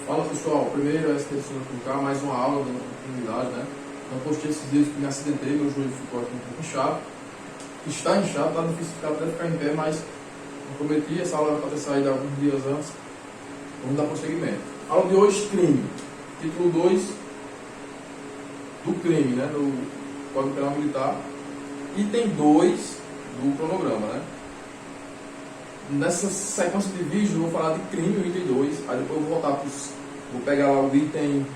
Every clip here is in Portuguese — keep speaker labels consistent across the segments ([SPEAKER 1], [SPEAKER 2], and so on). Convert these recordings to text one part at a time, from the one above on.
[SPEAKER 1] Fala pessoal, primeiro ST5K, mais uma aula da comunidade, né? Eu postei esses dias que me acidentei, meu joelho ficou aqui um pouco inchado. Está inchado, tá difícil até ficar em pé, mas eu prometi, essa aula vai ter saído alguns dias antes. Vamos dar prosseguimento. Aula de hoje, crime. Título 2 do crime, né? Do Código Penal Militar. Item 2 do cronograma, né? Nessa sequência de vídeos eu vou falar de crime, o item 2, aí depois eu vou voltar para vou pegar lá o item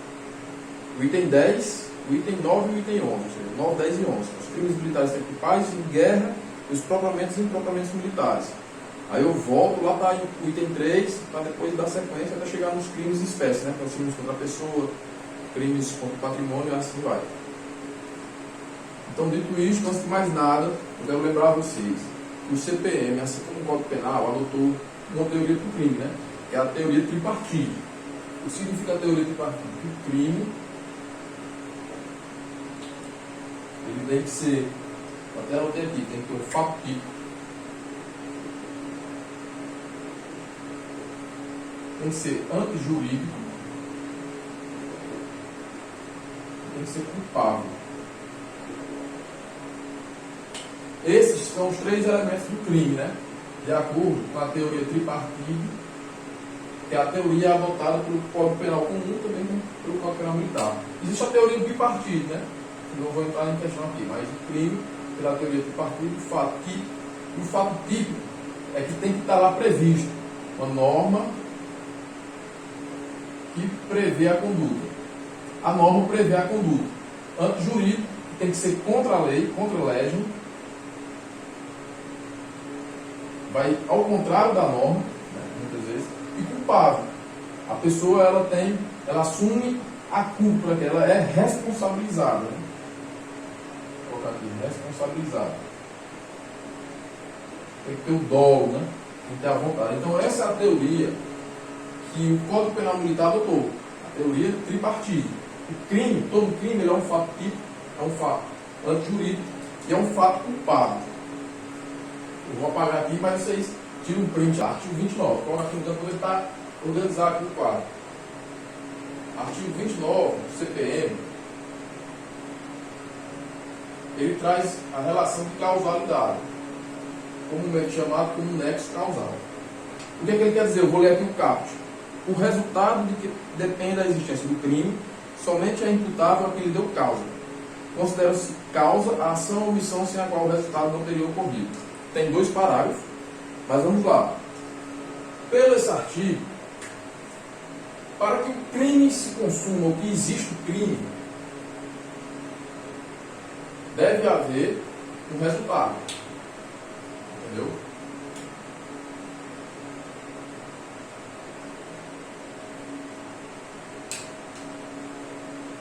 [SPEAKER 1] 10, o item 9 e o item 11, ou seja, 9, 10 e 11. Os crimes militares principais em guerra, os propramentos e impropramentos militares. Aí eu volto lá para o item 3, para depois dar sequência até chegar nos crimes de espécie, né? Para os crimes contra a pessoa, crimes contra o patrimônio e assim vai. Então, dito isso, antes de mais nada, eu quero lembrar a vocês que o CPM, assim como o Código Penal, adotou uma teoria do crime, né? Que é a teoria tripartite. O que significa a teoria tripartite? O crime, ele tem que ser, até anotei aqui, tem que ter um fato típico, tem que ser antijurídico, tem que ser culpável. Esses são os três elementos do crime, né? De acordo com a teoria tripartite, que é a teoria adotada pelo Código Penal Comum, também pelo Código Penal Militar. Existe a teoria bipartite, né? Não vou entrar em questão aqui, mas o crime, pela teoria tripartite, o fato típico é que tem que estar lá previsto uma norma que prevê a conduta. A norma prevê a conduta. Antijurídico, que tem que ser contra a lei, contra a legem, vai ao contrário da norma, né, muitas vezes, e culpável. A pessoa ela assume a culpa, que ela é responsabilizada. Né? Vou colocar aqui, responsabilizada. Tem que ter o dolo, né? Tem que ter a vontade. Então essa é a teoria que o Código Penal Militar adotou, a teoria tripartite. O crime, todo crime, ele é um fato típico, é um fato antijurídico e é um fato culpável. Eu vou apagar aqui, mas vocês tiram um print, artigo 29. Coloca aqui no canto para está organizado aqui no quadro. Artigo 29 do CPM, ele traz a relação de causalidade, comumente chamado como nexo causal. O que é que ele quer dizer? Eu vou ler aqui o caput. O resultado de que depende da existência do crime somente é imputável a quem lhe deu causa. Considera-se causa a ação ou omissão sem a qual o resultado não teria ocorrido. Tem 2 parágrafos, mas vamos lá. Pelo esse artigo, para que o crime se consuma, ou que exista o crime, deve haver um resultado. Entendeu?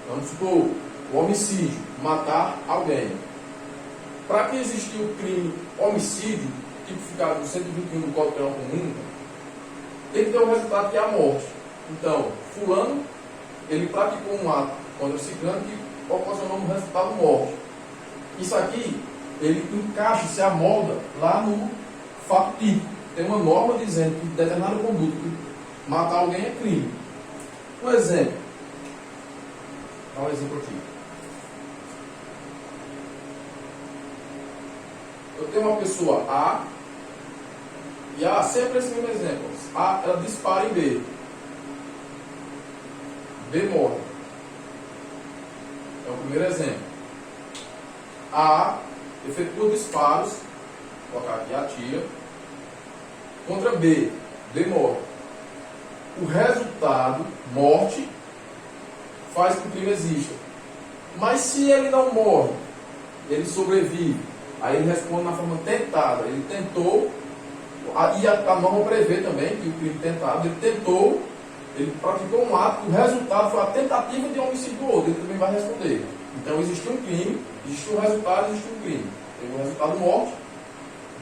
[SPEAKER 1] Vamos supor, o homicídio, matar alguém. Para que existir o crime homicídio, tipificado no 121 do Código Penal Comum, tem que ter um resultado que é a morte. Então, fulano, ele praticou um ato contra ciclano que proporcionou um resultado morte. Isso aqui, ele encaixa, se amolda lá no fato típico. Tem uma norma dizendo que determinada conduta, que matar alguém é crime. Um exemplo. Dá um exemplo aqui. Eu tenho uma pessoa A, e A, sempre esse mesmo exemplo. A, ela dispara em B. B morre. É o primeiro exemplo. A efetua disparos, vou colocar aqui, atira, contra B. B morre. O resultado, morte, faz com que o crime exista. Mas se ele não morre, ele sobrevive, aí ele responde na forma tentada. Ele tentou, e a norma prevê também que o crime tentado, ele tentou, ele praticou um ato, o resultado foi a tentativa de homicídio do outro, ele também vai responder. Então existiu um crime, existiu um resultado, existiu um crime. Teve um resultado morte,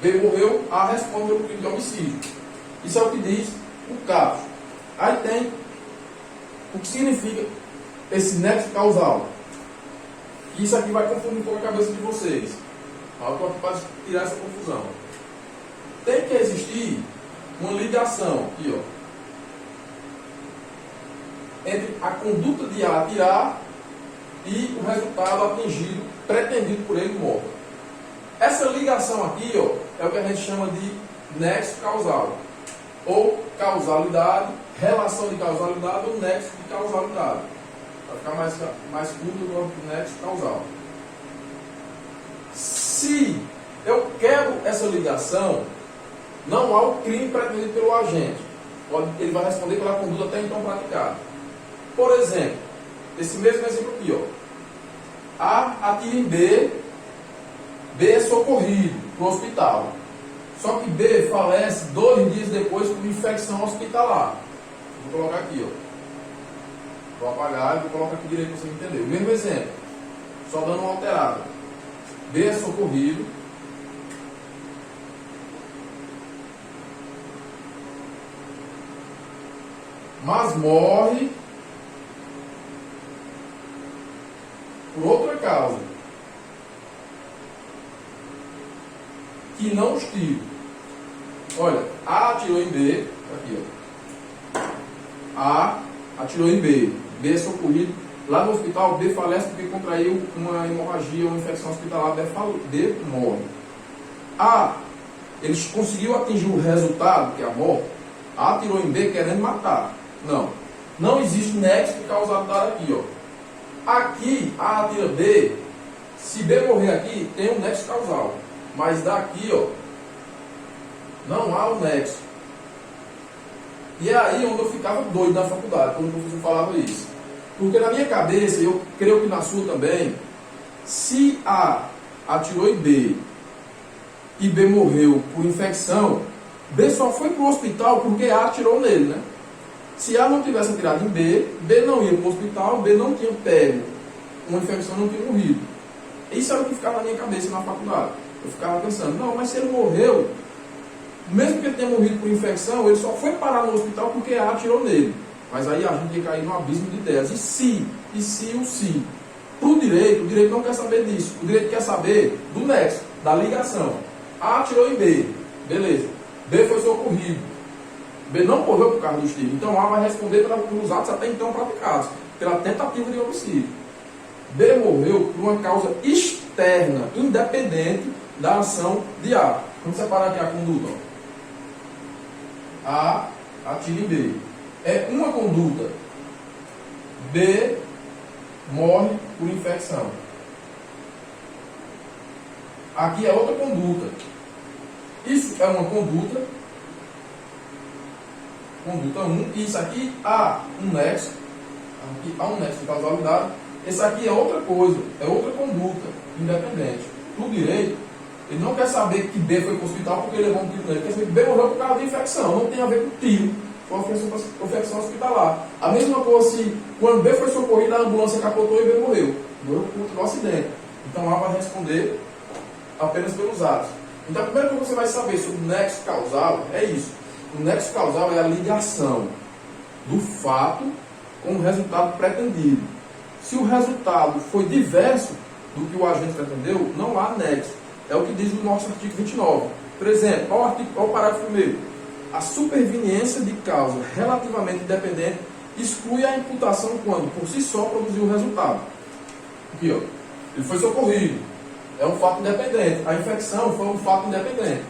[SPEAKER 1] B morreu, A responde pelo crime de homicídio. Isso é o que diz o caput. Aí tem o que significa esse nexo causal. Isso aqui vai confundir um pouco a cabeça de vocês. Eu estou aqui para tirar essa confusão. Tem que existir uma ligação aqui, ó. entre a conduta de A atirar e o resultado atingido, pretendido por ele, morto. Essa ligação aqui, ó, é o que a gente chama de nexo causal, ou causalidade, relação de causalidade ou nexo de causalidade. Para ficar mais curto, eu gosto de nexo causal. Se eu quebro essa ligação, não há o crime pretendido pelo agente. Ele vai responder pela conduta até então praticada. Por exemplo, esse mesmo exemplo aqui, ó. A atira em B, B é socorrido para o hospital. Só que B falece 2 dias depois por infecção hospitalar. Vou colocar aqui, ó. Vou apagar e vou colocar aqui direito para você entender. O mesmo exemplo, só dando uma alterada. B é socorrido. Mas morre por outra causa que não os tiro. Olha, A atirou em B, aqui ó. A atirou em B, B é socorrido. Lá no hospital, B falece porque contraiu uma hemorragia ou uma infecção hospitalar, B morre. A, eles conseguiu atingir o resultado, que é a morte. A atirou em B querendo matar. Não existe nexo de causalidade aqui, ó. Aqui, A atira B, se B morrer aqui, tem um nexo causal. Mas daqui, ó, não há um nexo. E é aí onde eu ficava doido na faculdade, quando o professor falava isso. Porque na minha cabeça, eu creio que na sua também, se A atirou em B e B morreu por infecção, B só foi para o hospital porque A atirou nele, né? Se A não tivesse atirado em B, B não ia para o hospital, B não tinha pego uma infecção, não tinha morrido. Isso era o que ficava na minha cabeça na faculdade. Eu ficava pensando, não, mas se ele morreu, mesmo que ele tenha morrido por infecção, ele só foi parar no hospital porque A atirou nele. Mas aí a gente ia cair num abismo de ideias. E se o se? Para o direito não quer saber disso. O direito quer saber do nexo, da ligação. A atirou em B, beleza. B foi socorrido. B não correu por causa do estilo. Então A vai responder pelos atos até então praticados, pela tentativa de homicídio. B morreu por uma causa externa, independente da ação de A. Vamos separar aqui a conduta. A atira em B. É uma conduta. B morre por infecção. Aqui é outra conduta. Isso é uma conduta. Conduta 1. Isso aqui há um nexo. Aqui há um nexo de causalidade. Esse aqui é outra coisa. É outra conduta independente. No direito, ele não quer saber que B foi para o hospital porque levou um tiro nele. Ele quer saber que B morreu por causa de infecção. Não tem a ver com tiro. Foi uma infecção hospitalar. A mesma coisa se quando B foi socorrido, a ambulância capotou e B morreu. Morreu por um acidente. Então A vai responder apenas pelos atos. Então a primeira coisa que você vai saber sobre o nexo causal é isso. O nexo causal é a ligação do fato com o resultado pretendido. Se o resultado foi diverso do que o agente pretendeu, não há nexo. É o que diz o nosso artigo 29. Por exemplo, olha o parágrafo 1º. A superveniência de causa relativamente independente exclui a imputação quando, por si só, produziu o resultado. Aqui, ó. Ele foi socorrido. É um fato independente. A infecção foi um fato independente.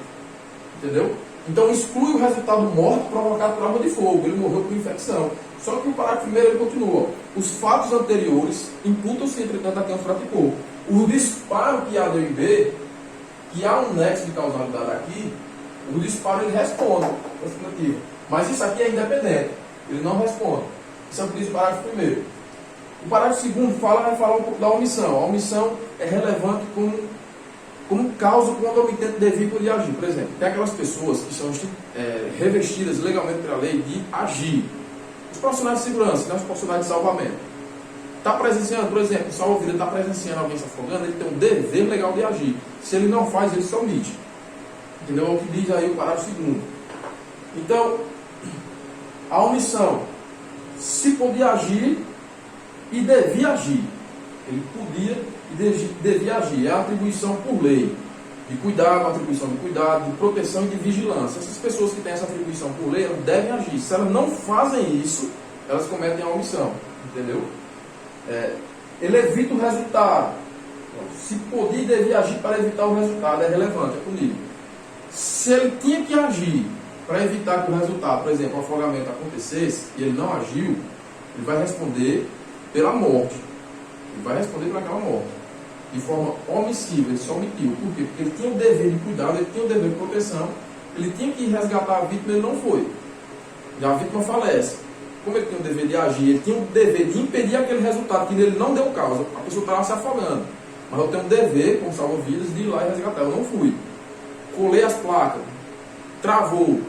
[SPEAKER 1] Entendeu? Então, exclui o resultado morto provocado por arma de fogo. Ele morreu por infecção. Só que o parágrafo 1º ele continua. Os fatos anteriores imputam-se, entretanto, a quem os praticou. O disparo que A deu em B, que há um nexo de causalidade aqui, o disparo ele responde. Mas isso aqui é independente. Ele não responde. Isso é o que diz o parágrafo 1º. O parágrafo 2º vai falar um pouco da omissão. A omissão é relevante como causa quando o omitente devia poder agir. Por exemplo, tem aquelas pessoas que são revestidas legalmente pela lei de agir. Os profissionais de segurança, né, os profissionais de salvamento. Está presenciando, por exemplo, o salva-vida está presenciando alguém se afogando, ele tem um dever legal de agir. Se ele não faz, ele se omite. Entendeu? É o que diz aí o parágrafo 2º. Então, a omissão, se podia agir e devia agir. Ele podia e devia agir. É a atribuição por lei. De cuidado, atribuição de cuidado, de proteção e de vigilância. Essas pessoas que têm essa atribuição por lei, elas devem agir. Se elas não fazem isso, elas cometem a omissão, entendeu? Ele evita o resultado. Se podia e devia agir para evitar o resultado, é relevante, é comigo. Se ele tinha que agir para evitar que o resultado, por exemplo, o afogamento acontecesse, e ele não agiu, ele vai responder pela morte. Ele vai responder por aquela morte. De forma omissiva, ele se omitiu. Por quê? Porque ele tinha o dever de cuidado, ele tinha o dever de proteção, ele tinha que resgatar a vítima, ele não foi. E a vítima falece. Como ele tinha o dever de agir, ele tinha o dever de impedir aquele resultado que ele não deu causa. A pessoa estava se afogando. Mas eu tenho o dever, como salva-vidas, de ir lá e resgatar. Eu não fui. Colei as placas. Travou.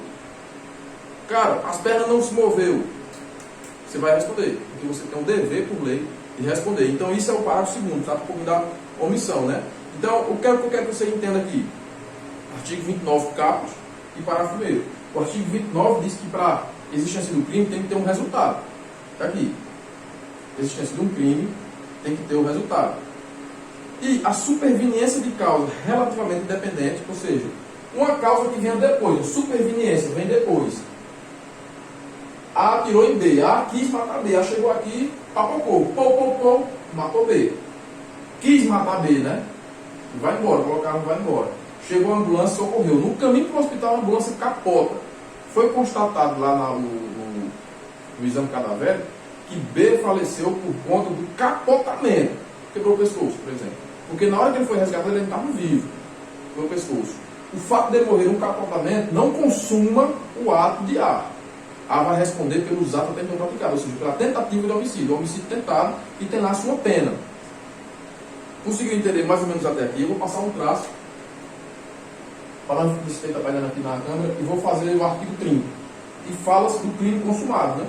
[SPEAKER 1] Cara, as pernas não se moveu. Você vai responder. Porque você tem o dever, por lei, de responder. Então, isso é o parágrafo segundo. Trata um pouquinho da omissão, né? Então, o que eu quero que você entenda aqui? Artigo 29, caput e parágrafo 1º. O artigo 29 diz que para a existência do crime tem que ter um resultado. Está aqui. A existência de um crime tem que ter um resultado. E a superveniência de causa relativamente independente, ou seja, uma causa que vem depois, a superveniência vem depois. A atirou em B, A quis matar B, A chegou aqui, papocou, matou B. Quis matar B, né? E vai embora, colocaram, vai embora. Chegou a ambulância, socorreu. No caminho para o hospital, a ambulância capota. Foi constatado lá no exame cadavérico que B faleceu por conta do capotamento. Quebrou o pescoço, por exemplo. Porque na hora que ele foi resgatado, ele estava vivo. Quebrou o pescoço. O fato de ele morrer num capotamento não consuma o ato de A. A vai responder pelos atos até então praticados, ou seja, pela tentativa de homicídio. O homicídio tentado e tem lá a sua pena. Conseguiu entender mais ou menos até aqui? Eu vou passar um traço para não ficar trabalhando aqui na câmera e vou fazer o artigo 30. E fala do crime consumado, né?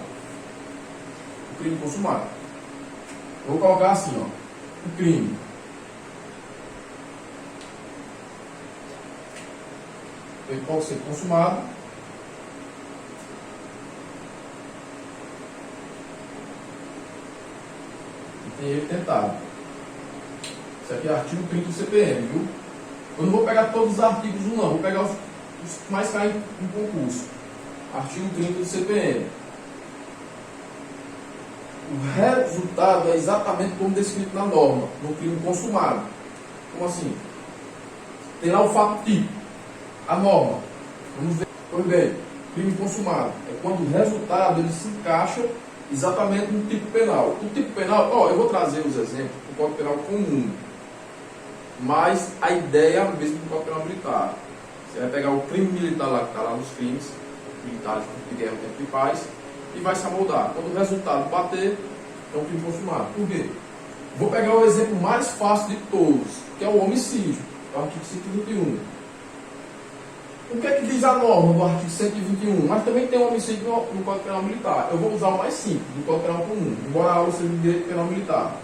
[SPEAKER 1] O crime consumado. Eu vou colocar assim, ó. O crime. Ele pode ser consumado. E tem ele tentado. Isso aqui é artigo 30 do CPM, viu? Eu não vou pegar todos os artigos não, vou pegar os que mais caem em concurso. Artigo 30 do CPM. O resultado é exatamente como descrito na norma, no crime consumado. Como assim? Tem lá o fato típico. A norma. Vamos ver. Pois bem, crime consumado é quando o resultado ele se encaixa exatamente no tipo penal. O tipo penal, eu vou trazer os exemplos do Código Penal comum. Mas a ideia é a mesma do Código Penal militar. Você vai pegar o crime militar lá que está lá nos crimes militares de guerra, tempo de paz, e vai se amoldar. Quando o resultado bater, é um crime consumado. Por quê? Vou pegar o exemplo mais fácil de todos, que é o homicídio, o artigo 121. O que é que diz a norma do artigo 121? Mas também tem um homicídio no Código Penal Militar. Eu vou usar o mais simples, do Código Penal Comum, embora a aula seja de Direito Penal Militar.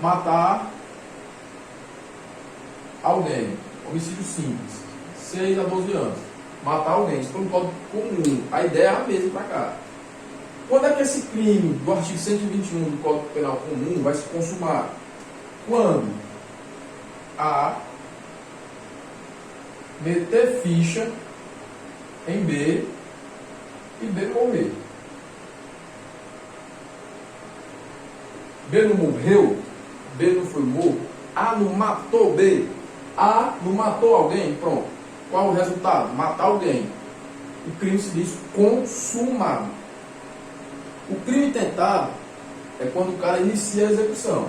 [SPEAKER 1] Matar alguém. Homicídio simples. 6 a 12 anos. Matar alguém. Isso foi um Código Comum. A ideia é a mesma para cá. Quando é que esse crime do artigo 121 do Código Penal Comum vai se consumar? Quando A meter ficha em B e B morrer. B não morreu, B não foi morto, A não matou B, A não matou alguém, pronto. Qual o resultado? Matar alguém. O crime se diz consumado. O crime tentado é quando o cara inicia a execução.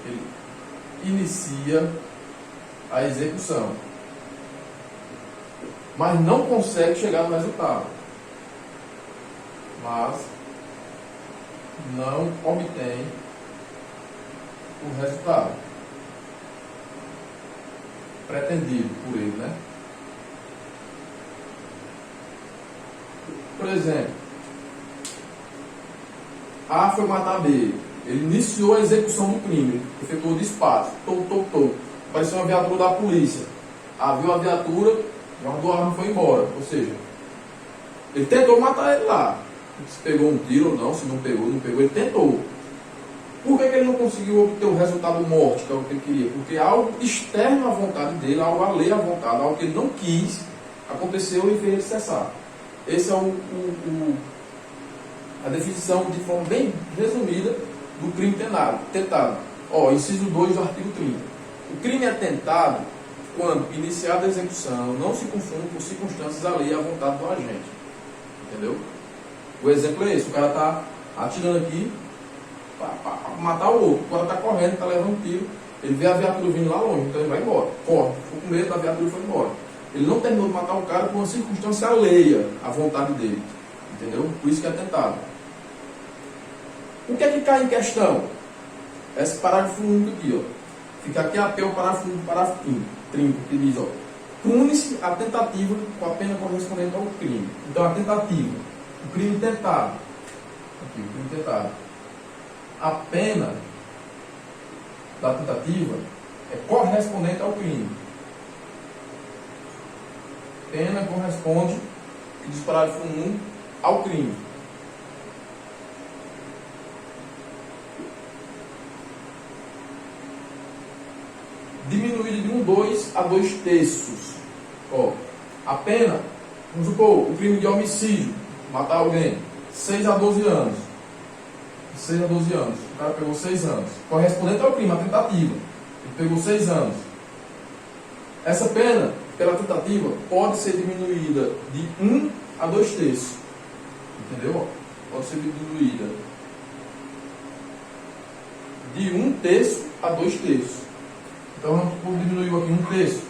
[SPEAKER 1] Ele inicia a execução, mas não consegue chegar no resultado, mas não obtém o resultado pretendido por ele, né? Por exemplo, A foi matar B, ele iniciou a execução do crime, efetuou o disparo, apareceu uma viatura da polícia. Viu a viatura, guardou a arma e foi embora. Ou seja, ele tentou matar ele lá. Se pegou um tiro ou não, se não pegou, ele tentou. Por que ele não conseguiu obter o resultado morte, que é o que ele queria? Porque algo externo à vontade dele, algo alheio à vontade, algo que ele não quis, aconteceu e fez ele cessar. Esse é a definição de forma bem resumida do crime tentado. Ó, inciso 2 do artigo 30. O crime é tentado quando iniciada a execução não se confunde com circunstâncias alheias à vontade do agente. Entendeu? O exemplo é esse. O cara está atirando aqui para matar o outro. O cara está correndo, está levando um tiro. Ele vê a viatura vindo lá longe, então ele vai embora. Corre. Ficou com medo da viatura e foi embora. Ele não terminou de matar o cara por uma circunstância alheia à vontade dele. Entendeu? Por isso que é tentado. O que é que cai em questão? Esse parágrafo único aqui, ó. Fica aqui até o parágrafo 30, que diz, ó. Pune-se a tentativa com a pena correspondente ao crime. Então, a tentativa. O crime tentado. Aqui, o crime tentado. A pena da tentativa é correspondente ao crime. Pena corresponde, que diz parágrafo 1, ao crime. Diminuída de 1/2 a 2/3. Ó, a pena, vamos supor, o crime de homicídio, matar alguém, 6 a 12 anos. 6 a 12 anos. O cara pegou 6 anos. Correspondente ao crime, a tentativa. Ele pegou 6 anos. Essa pena, pela tentativa, pode ser diminuída de 1 a 2/3. Entendeu? Pode ser diminuída de 1/3 a 2/3. Então, diminuiu aqui 1/3.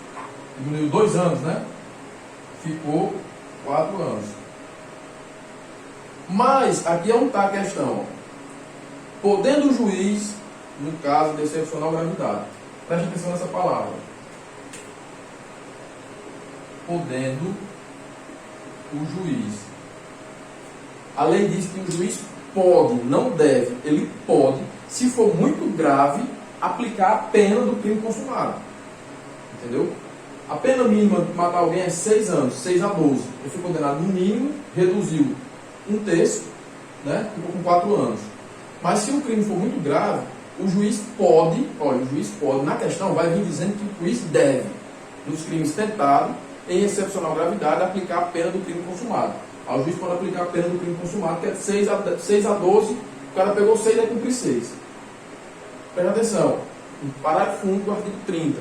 [SPEAKER 1] Diminuiu 2 anos, né? Ficou 4 anos. Mas, aqui é onde está a questão. Podendo o juiz, no caso de excepcional gravidade, preste atenção nessa palavra. Podendo o juiz. A lei diz que o juiz pode, não deve, ele pode, se for muito grave, aplicar a pena do crime consumado. Entendeu? A pena mínima de matar alguém é 6 anos, 6 a 12. Ele foi condenado no mínimo, reduziu 1/3, né? Ficou com 4 anos. Mas se o crime for muito grave, o juiz pode, olha, o juiz pode, na questão vai vir dizendo que o juiz deve, nos crimes tentados, em excepcional gravidade, aplicar a pena do crime consumado. Aí o juiz pode aplicar a pena do crime consumado, que é 6 a 12, o cara pegou 6 e vai cumprir 6. Presta atenção, no parágrafo 1 do artigo 30,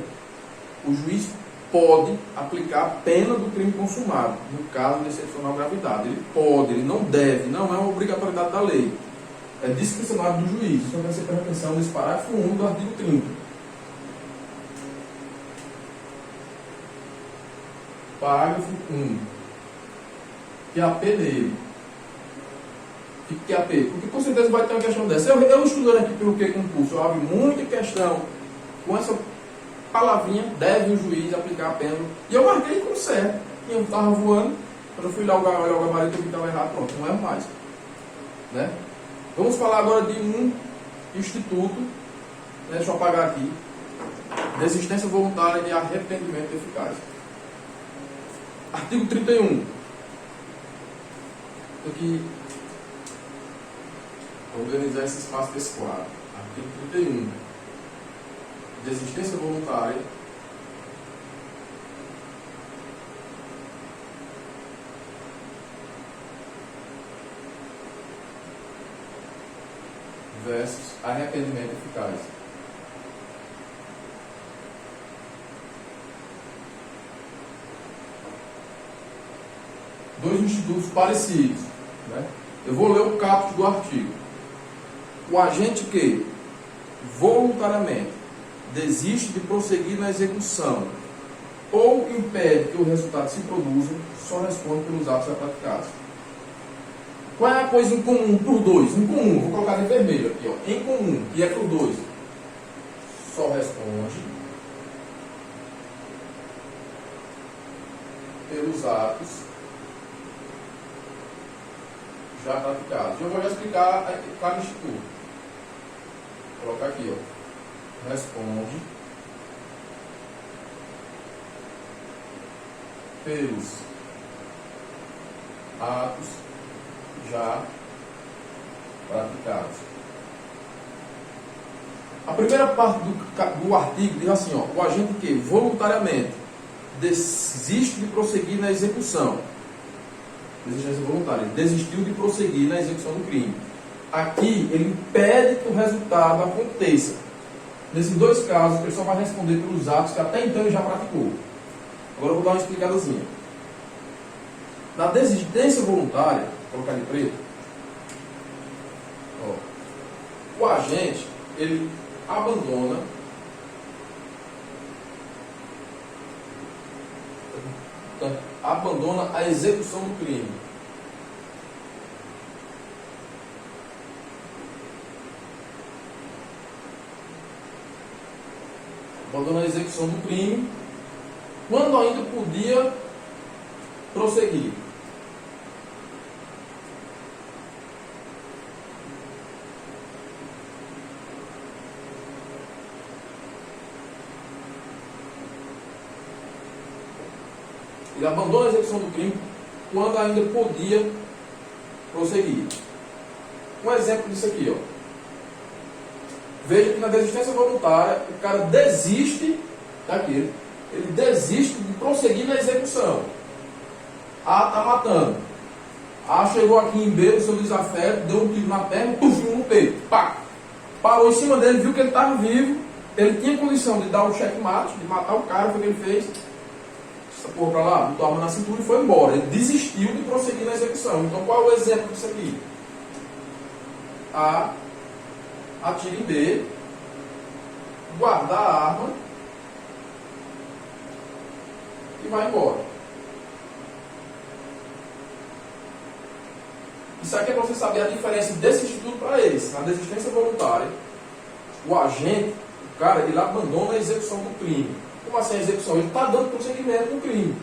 [SPEAKER 1] o juiz pode aplicar a pena do crime consumado, no caso de excepcional gravidade. Ele pode, ele não deve, não é uma obrigatoriedade da lei. É discricionário do juiz. Isso vai ser presta atenção nesse parágrafo 1 do artigo 30. Parágrafo 1. Que é a P dele. Que é a P? Porque com certeza vai ter uma questão dessa. Eu estudando aqui pelo que concurso, eu abro muita questão com essa palavrinha, deve o juiz aplicar a pena. E eu marquei como certo. E eu estava voando, quando eu fui lá olhar o gabarito, eu vi que estava errado, pronto, não é mais. Né? Vamos falar agora de um instituto, né, deixa eu apagar aqui, desistência voluntária de arrependimento eficaz. Artigo 31. Tem que organizar esse espaço desse quadro. Artigo 31. Desistência voluntária versus arrependimento eficaz. Dois institutos parecidos. Né? Eu vou ler o caput do artigo. O agente que voluntariamente desiste de prosseguir na execução ou impede que o resultado se produza, só responde pelos atos já praticados. Qual é a coisa em comum para os dois? Em comum, vou colocar em vermelho aqui, ó. Em comum, que é para os dois. Só responde pelos atos já praticados. Eu vou já explicar cada instituto. Vou colocar aqui, ó. Responde pelos atos já praticados. A primeira parte do artigo diz assim, ó, o agente que voluntariamente desiste de prosseguir na execução Desistência voluntária. Ele desistiu de prosseguir na execução do crime. Aqui, ele impede que o resultado aconteça. Nesses dois casos, ele só vai responder pelos atos que até então ele já praticou. Agora eu vou dar uma explicadazinha. Na desistência voluntária, vou colocar de preto, ó, o agente, ele abandona a execução do crime. Abandona a execução do crime quando ainda podia prosseguir. Ele abandona a execução do crime quando ainda podia prosseguir. Um exemplo disso aqui, ó. Veja que na desistência voluntária, o cara desiste daquilo. Ele desiste de prosseguir na execução. A está matando. A chegou aqui em B, o seu desafeto, deu um tiro na perna, puf, no peito. Pá! Parou em cima dele, viu que ele estava vivo. Ele tinha condição de dar o checkmate, de matar o cara, foi o que ele fez. Essa porra pra lá, botou a arma na cintura e foi embora. Ele desistiu de prosseguir na execução. Então qual é o exemplo disso aqui? A atira em B, guardar a arma e vai embora. Isso aqui é para você saber a diferença desse instituto para esse. Na desistência voluntária, o agente, o cara, ele abandona a execução do crime. Como assim a execução? Ele está dando prosseguimento no crime.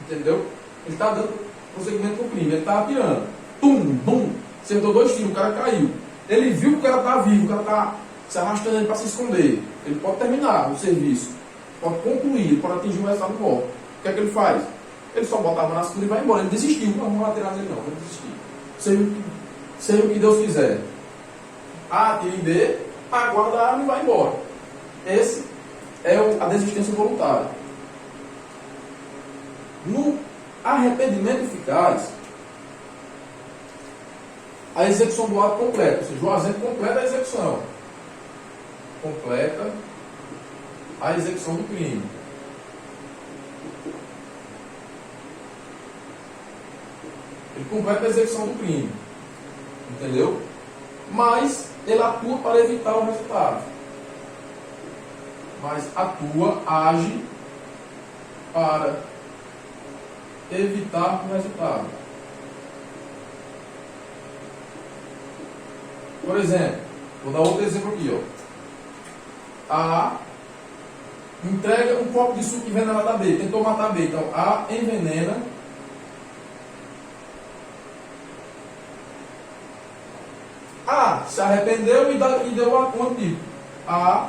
[SPEAKER 1] Entendeu? Ele está dando prosseguimento no crime. Ele está atirando. Tum, bum. Acertou 2 tiros, o cara caiu. Ele viu que o cara está vivo, o cara está se arrastando para se esconder. Ele pode terminar o serviço. Pode concluir, ele pode atingir um resultado bom. O que é que ele faz? Ele só bota a arma na cintura e vai embora. Ele desistiu. Não vamos atirar nele não. Ele desistiu. Seja o que Deus quiser. A atira em B, aguarda a arma e vai embora. Esse é a desistência voluntária. No arrependimento eficaz, a execução do ato completa, ou seja, o agente completa a execução. Completa a execução do crime. Ele completa a execução do crime. Entendeu? Mas ele atua para evitar o resultado. Mas atua, age para evitar o resultado. Por exemplo, vou dar outro exemplo aqui, ó. A entrega um copo de suco envenenado a B, tentou matar B, então A envenena A, se arrependeu e deu um antídoto. A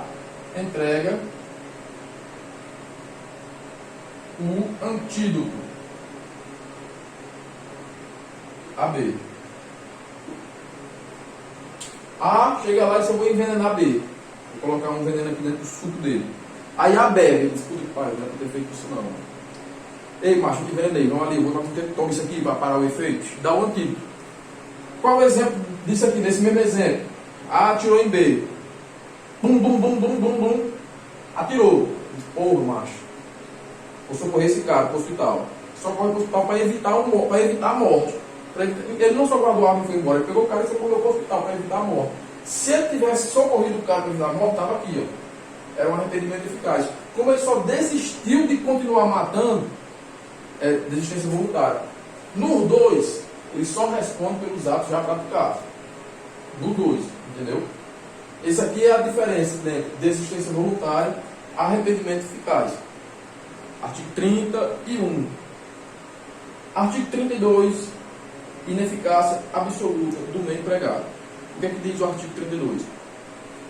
[SPEAKER 1] entrega o antídoto a B. A chega lá e diz: eu vou envenenar B. Vou colocar um veneno aqui dentro do suco dele. Aí A bebe. Ele diz: puta que pariu, não é pra ter feito isso não. Ei, macho, que envenenei. Vamos ali, vou tomar isso aqui para parar o efeito. Dá o antídoto. Qual é o exemplo disso aqui, desse mesmo exemplo? A atirou em B. Bum, bum, bum, bum, bum, bum. Atirou. Porra, macho. Vou socorrer esse cara para o hospital. Socorre para o hospital para evitar a morte. Ele não só guardou a arma e foi embora. Ele pegou o cara e socorreu para o hospital para evitar a morte. Se ele tivesse socorrido o cara para evitar a morte, estava aqui, ó. Era um arrependimento eficaz. Como ele só desistiu de continuar matando, é desistência voluntária. Nos dois, ele só responde pelos atos já praticados. Nos dois, entendeu? Essa aqui é a diferença entre desistência voluntária e arrependimento eficaz. Artigo 31. Artigo 32. Ineficácia absoluta do meio empregado. O que é que diz o artigo 32?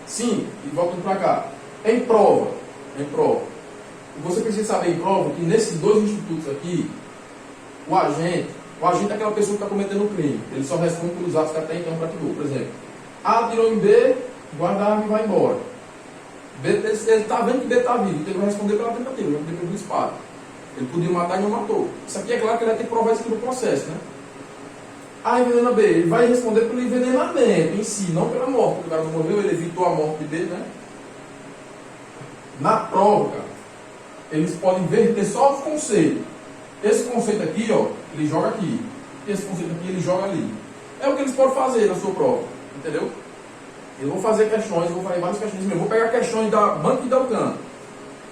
[SPEAKER 1] Sim, e voltando para cá. Em prova. Você precisa saber em prova que nesses dois institutos aqui, o agente é aquela pessoa que está cometendo o crime. Ele só responde pelos atos que até então praticou. Por exemplo, A atirou em B, guarda a arma e vai embora. B, ele está vendo que B está vivo, então ele vai responder pela tentativa, vai responder pelo disparo. Ele podia matar e não matou. Isso aqui é claro que ele vai ter que provar isso aqui no processo, né? A envenena B, ele vai responder pelo envenenamento em si, não pela morte. Porque o cara não morreu, ele evitou a morte de B, né? Na prova, cara, eles podem verter só os conceitos. Esse conceito aqui, ó, ele joga aqui. Esse conceito aqui, ele joga ali. É o que eles podem fazer na sua prova, entendeu? Eu vou fazer questões, vou fazer várias questões mesmo. Vou pegar questões da banca e da UCAN.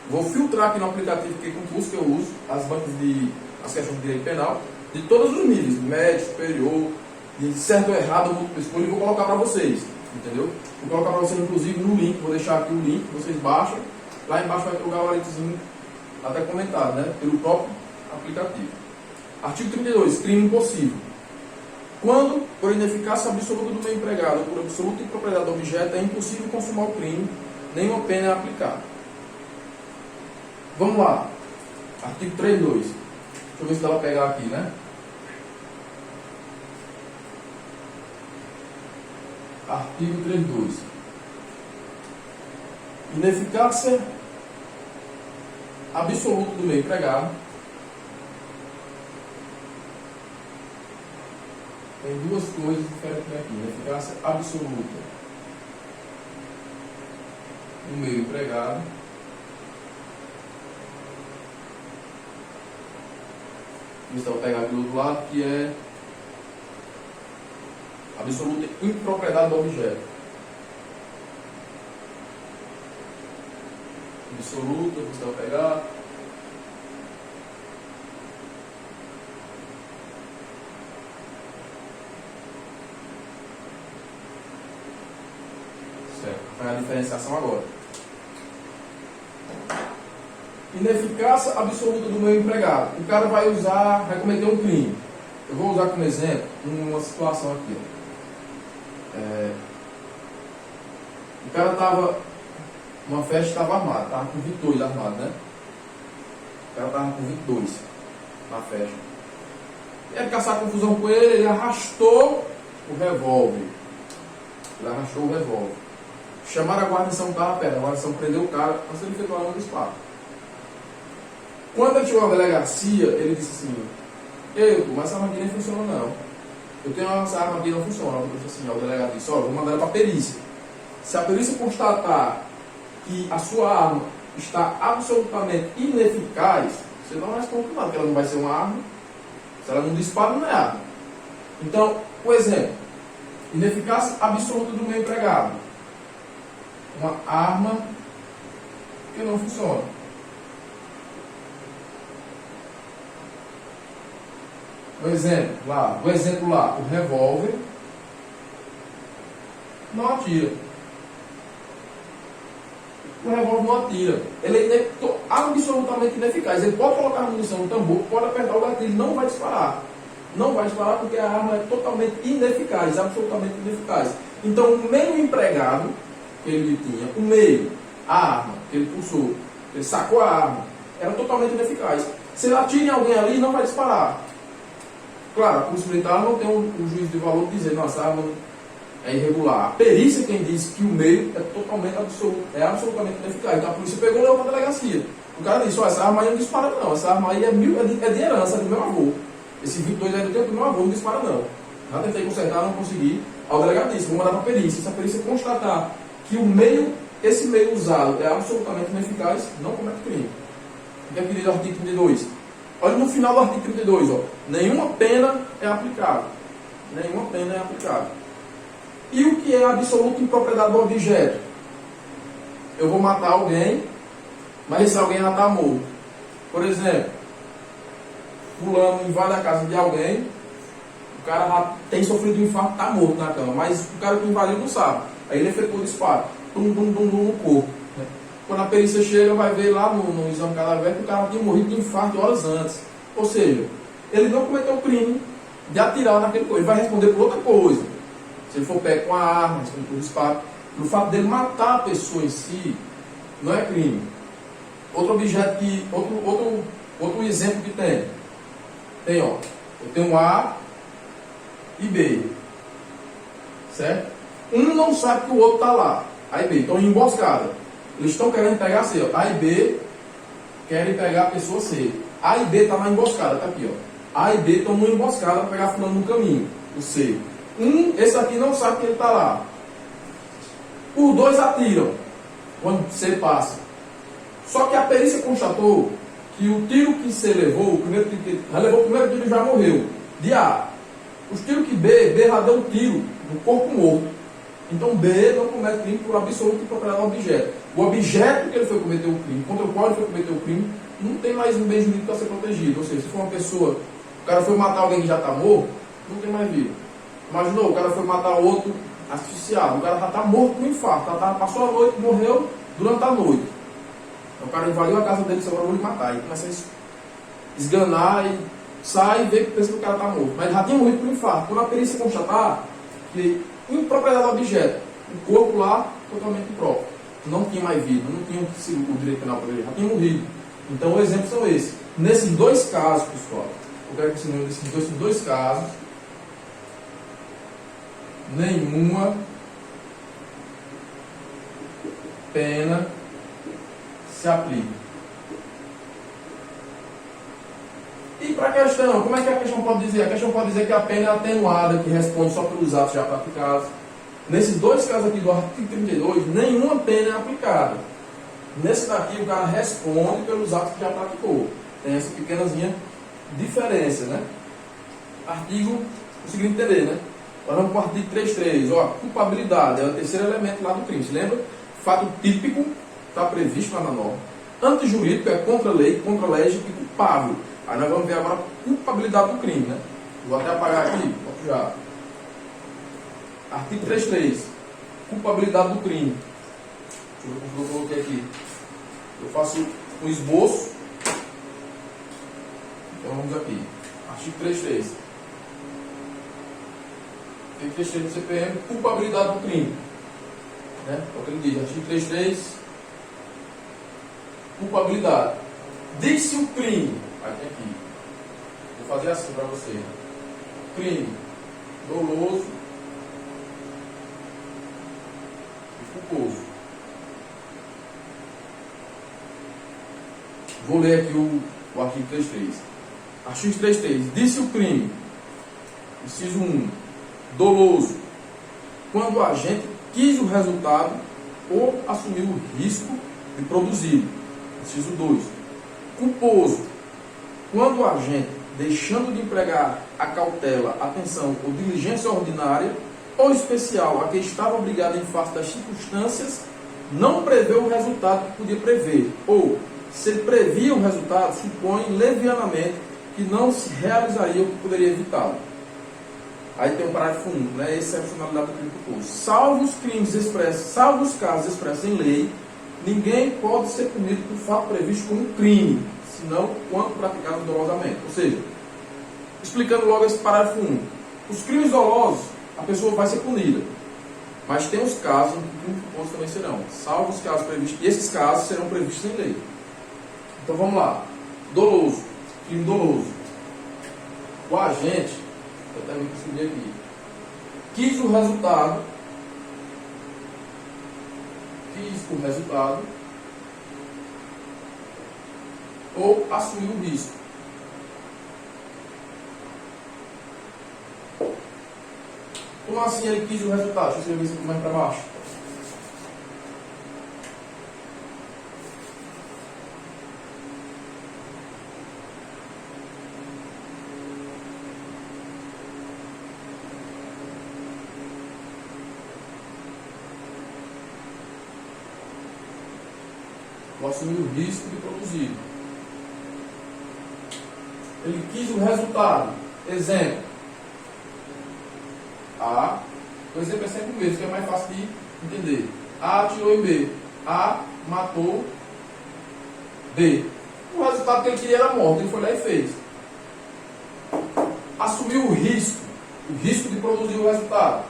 [SPEAKER 1] Vou filtrar aqui no aplicativo que concurso que eu uso, as questões de direito penal, de todos os níveis, médio, superior, de certo ou errado, múltipla escolha, e vou colocar para vocês, entendeu? Vou colocar para vocês, inclusive, no link, vou deixar aqui o link, vocês baixam, lá embaixo vai ter o gabaritozinho até comentado, né? Pelo próprio aplicativo. Artigo 32, crime impossível. Quando, por ineficácia absoluta do meio empregado ou por absoluta impropriedade do objeto, é impossível consumar o crime, nenhuma pena é aplicada. Vamos lá. Artigo 32. Deixa eu ver se dá para pegar aqui, né? Artigo 32. Ineficácia absoluta do meio empregado. Tem duas coisas diferentes aqui. Ineficácia absoluta do meio empregado. Então, vou pegar aqui do outro lado, que é absoluta impropriedade do objeto. Absoluta, você vai pegar. Certo, vou pegar a diferenciação agora. Ineficácia absoluta do meu empregado. O cara vai cometer um crime. Eu vou usar como exemplo uma situação aqui. O cara estava numa festa, estava armado, estava com 22 armado, né? O cara estava com 22 na festa. E aí, caçar confusão com ele, ele arrastou o revólver. Chamaram a guarnição, estava perto. A guarnição prendeu o cara, mas ele fez um disparo. Quando ele chegou à delegacia, ele disse assim: mas essa arma aqui nem funciona não. Eu tenho essa arma aqui, não funciona. Eu disse assim, ao delegado disse: vou mandar ela para a perícia. Se a perícia constatar que a sua arma está absolutamente ineficaz, você não responde nada, porque ela não vai ser uma arma. Se ela não dispara, não é arma. Então, por exemplo, ineficácia absoluta do meu empregado. Uma arma que não funciona. O exemplo lá, o revólver não atira. O revólver não atira. Ele é absolutamente ineficaz. Ele pode colocar a munição no tambor, pode apertar o gatilho, não vai disparar. Não vai disparar porque a arma é totalmente ineficaz, absolutamente ineficaz. Então, o meio empregado que ele tinha, o meio, a arma que ele pulsou, ele sacou a arma, era totalmente ineficaz. Se ele atira em alguém ali, não vai disparar. Claro, a polícia militar não tem um juízo de valor de dizer, nossa, a arma é irregular. A perícia quem diz que o meio é absolutamente ineficaz. Então a polícia pegou e levou para a delegacia. O cara disse: essa arma aí não dispara não, essa arma aí é de herança, é do meu avô. Esse 22 aí do tempo do meu avô, não dispara não. Já tentei consertar, não consegui. Ao delegado disse: vou mandar para a perícia. Se a perícia constatar que esse meio usado é absolutamente ineficaz, não comete crime. O que é pedido no artigo 32? Olha no final do artigo 32, ó. Nenhuma pena é aplicável. Nenhuma pena é aplicável. E o que é a absoluta impropriedade do objeto? Eu vou matar alguém, mas esse alguém já está morto. Por exemplo, fulano invade a casa de alguém, o cara já tem sofrido um infarto, está morto na cama, mas o cara que invadiu não sabe. Aí ele efetua o disparo, no corpo. Quando a perícia chega, vai ver lá no exame cadavérico que o cara tinha morrido de infarto horas antes. Ou seja, ele não cometeu o crime de atirar naquele coisa. Ele vai responder por outra coisa. Se ele for pego com a arma, responder por disparo. O fato dele matar a pessoa em si não é crime. Outro objeto que. Outro exemplo que tem. Tem, ó. Eu tenho A e B. Certo? Um não sabe que o outro está lá. A e B. Então, em emboscada. Eles estão querendo pegar C, ó. A e B querem pegar a pessoa C. A e B está na emboscada, está aqui, ó. A e B estão numa emboscada para pegar fulano no caminho, o C. Esse aqui não sabe que ele está lá. Os dois atiram quando C passa. Só que a perícia constatou que o tiro que C levou, o primeiro tiro já morreu, de A. Os tiros que B já deu um tiro no corpo morto. Então B não comete crime por absoluto e propriedade do objeto. O objeto que ele foi cometer o crime, contra o qual ele foi cometer o crime, não tem mais um bem jurídico para ser protegido. Ou seja, se for uma pessoa, o cara foi matar alguém que já está morto, não tem mais vida. Imaginou, o cara foi matar outro asfixiado, o cara já está morto com infarto, passou a noite, morreu durante a noite. Então, o cara invadiu a casa dele, disse, agora eu vou lhe matar. E começa a esganar e sai e vê que pensa que o cara está morto. Mas ele já tinha morrido por infarto. Quando a perícia constatar que impropriedade do objeto, o corpo lá totalmente impróprio, não tinha mais vida, não tinha o direito penal para ele, já tinha morrido. Então, os exemplos são esses. Nesses dois casos, pessoal, eu quero que você lembre desses dois casos, nenhuma pena se aplica. E para a questão, como é que a questão pode dizer? A questão pode dizer que a pena é atenuada, que responde só pelos atos já praticados. Nesses dois casos aqui do artigo 32, nenhuma pena é aplicada. Nesse daqui, o cara responde pelos atos que já praticou. Tem essa pequenazinha diferença, né? Artigo, conseguiram entender, né? Nós vamos para o artigo 33, ó, culpabilidade, é o terceiro elemento lá do crime. Se lembra? Fato típico, está previsto lá na norma. Antijurídico é contra a lei, contra a lei e culpável. Aí nós vamos ver agora a culpabilidade do crime, né? Vou até apagar aqui, volto já. Artigo 33, culpabilidade do crime. Deixa eu ver como eu coloquei aqui. Eu faço um esboço. Então vamos aqui. Artigo 33. Artigo 33 do CPM, culpabilidade do crime. Né? É o que ele diz, artigo 33, culpabilidade. Diz-se o crime. Aí tem aqui. Vou fazer assim para você. Crime doloso e culposo. Vou ler aqui o artigo 33. Artigo 33. Disse o crime, inciso 1, doloso, quando o agente quis o resultado ou assumiu o risco de produzi-lo. Inciso 2. Culposo, quando o agente, deixando de empregar a cautela, atenção ou diligência ordinária ou especial a que estava obrigado em face das circunstâncias, não prevê o resultado que podia prever, ou, se ele previa o resultado, supõe levianamente que não se realizaria o que poderia evitá-lo. Aí tem o parágrafo 1, né? Excepcionalidade do crime culposo. Salvo os casos expressos em lei, ninguém pode ser punido por fato previsto como crime, senão quando praticado dolosamente. Ou seja, explicando logo esse parágrafo 1, os crimes dolosos, a pessoa vai ser punida. Mas tem os casos em que o crime culposo também serão, salvo os casos previstos, e esses casos serão previstos em lei. Então vamos lá. Doloso, crime doloso. O agente, eu também consegui aqui, quis o resultado, ou assumiu o risco. Como assim ele quis o resultado? Deixa eu escrever isso aqui mais para baixo. Ou assumir o risco de produzir. Ele quis o resultado. Exemplo. A. O exemplo é sempre o mesmo, que é mais fácil de entender. A atirou em B. A matou B. O resultado que ele queria era a morte. Ele foi lá e fez. Assumiu o risco de produzir o resultado.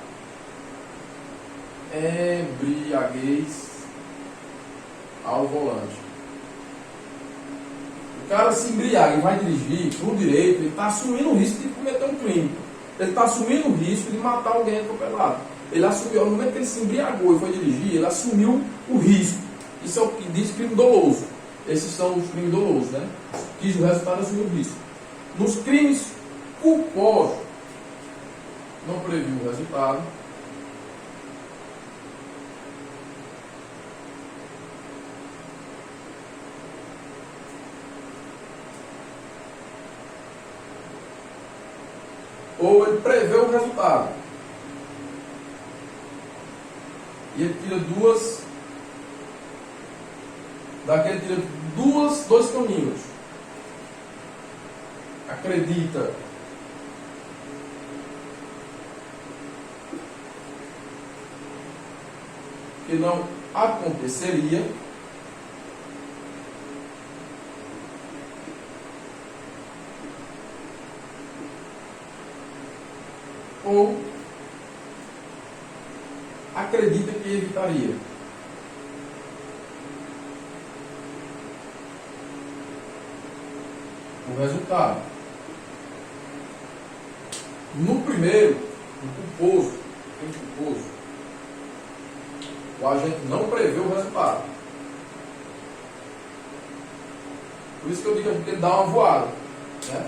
[SPEAKER 1] Embriaguez ao volante. O cara se embriaga e vai dirigir por direito, ele está assumindo o risco de cometer um crime. Ele está assumindo o risco de matar alguém atropelado. Ele assumiu, no momento que ele se embriagou e foi dirigir, ele assumiu o risco. Isso é o que diz crime doloso. Esses são os crimes dolosos, né? Quis o resultado, assumiu o risco. Nos crimes culposo não previu o resultado, ou ele prevê o resultado e ele tira dois caminhos. Acredita que não aconteceria, ou acredita que evitaria. O resultado. No primeiro, o culposo, o agente não prevê o resultado. Por isso que eu digo que a gente tem que dar uma voada, né?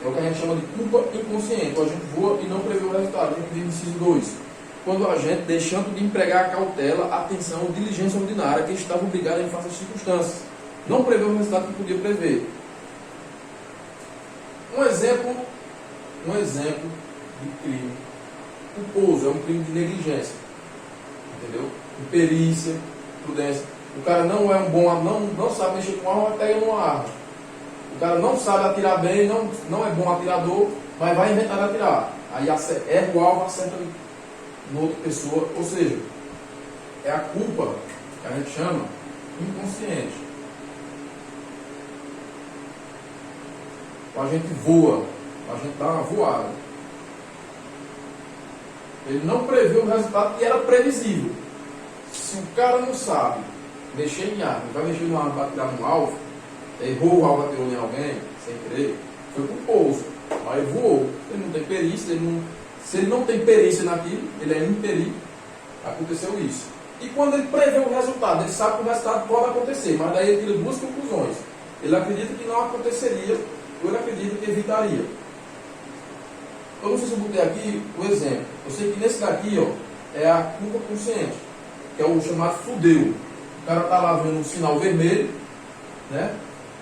[SPEAKER 1] É o que a gente chama de culpa inconsciente. O agente voa e não prevê o resultado. A gente diz no inciso 2. Quando o agente, deixando de empregar a cautela, atenção ou diligência ordinária que estava obrigado em face às circunstâncias, não prevê o resultado que podia prever. Um exemplo de crime culposo é um crime de negligência, entendeu? Imperícia, prudência. O cara não é um bom, não sabe mexer com arma, pega numa arma. O cara não sabe atirar bem, não é bom atirador, mas vai inventar de atirar. Aí erra o alvo, acerta em outra pessoa. Ou seja, é a culpa que a gente chama inconsciente. O agente voa, o agente dá uma voada. Ele não previu o resultado e era previsível. Se o cara não sabe mexer em arma, vai mexer numa arma para atirar no alvo, errou o alvo, atirou em alguém, sem querer, foi culposo. Mas ele voou. Ele não tem perícia, se ele não tem perícia naquilo, ele é imperito. Aconteceu isso. E quando ele prevê o resultado, ele sabe que o resultado pode acontecer, mas daí ele tira duas conclusões. Ele acredita que não aconteceria, ou ele acredita que evitaria. Eu não sei se eu botei aqui o exemplo. Eu sei que nesse daqui, ó, é a culpa consciente, que é o chamado fudeu. O cara está lá vendo um sinal vermelho, né?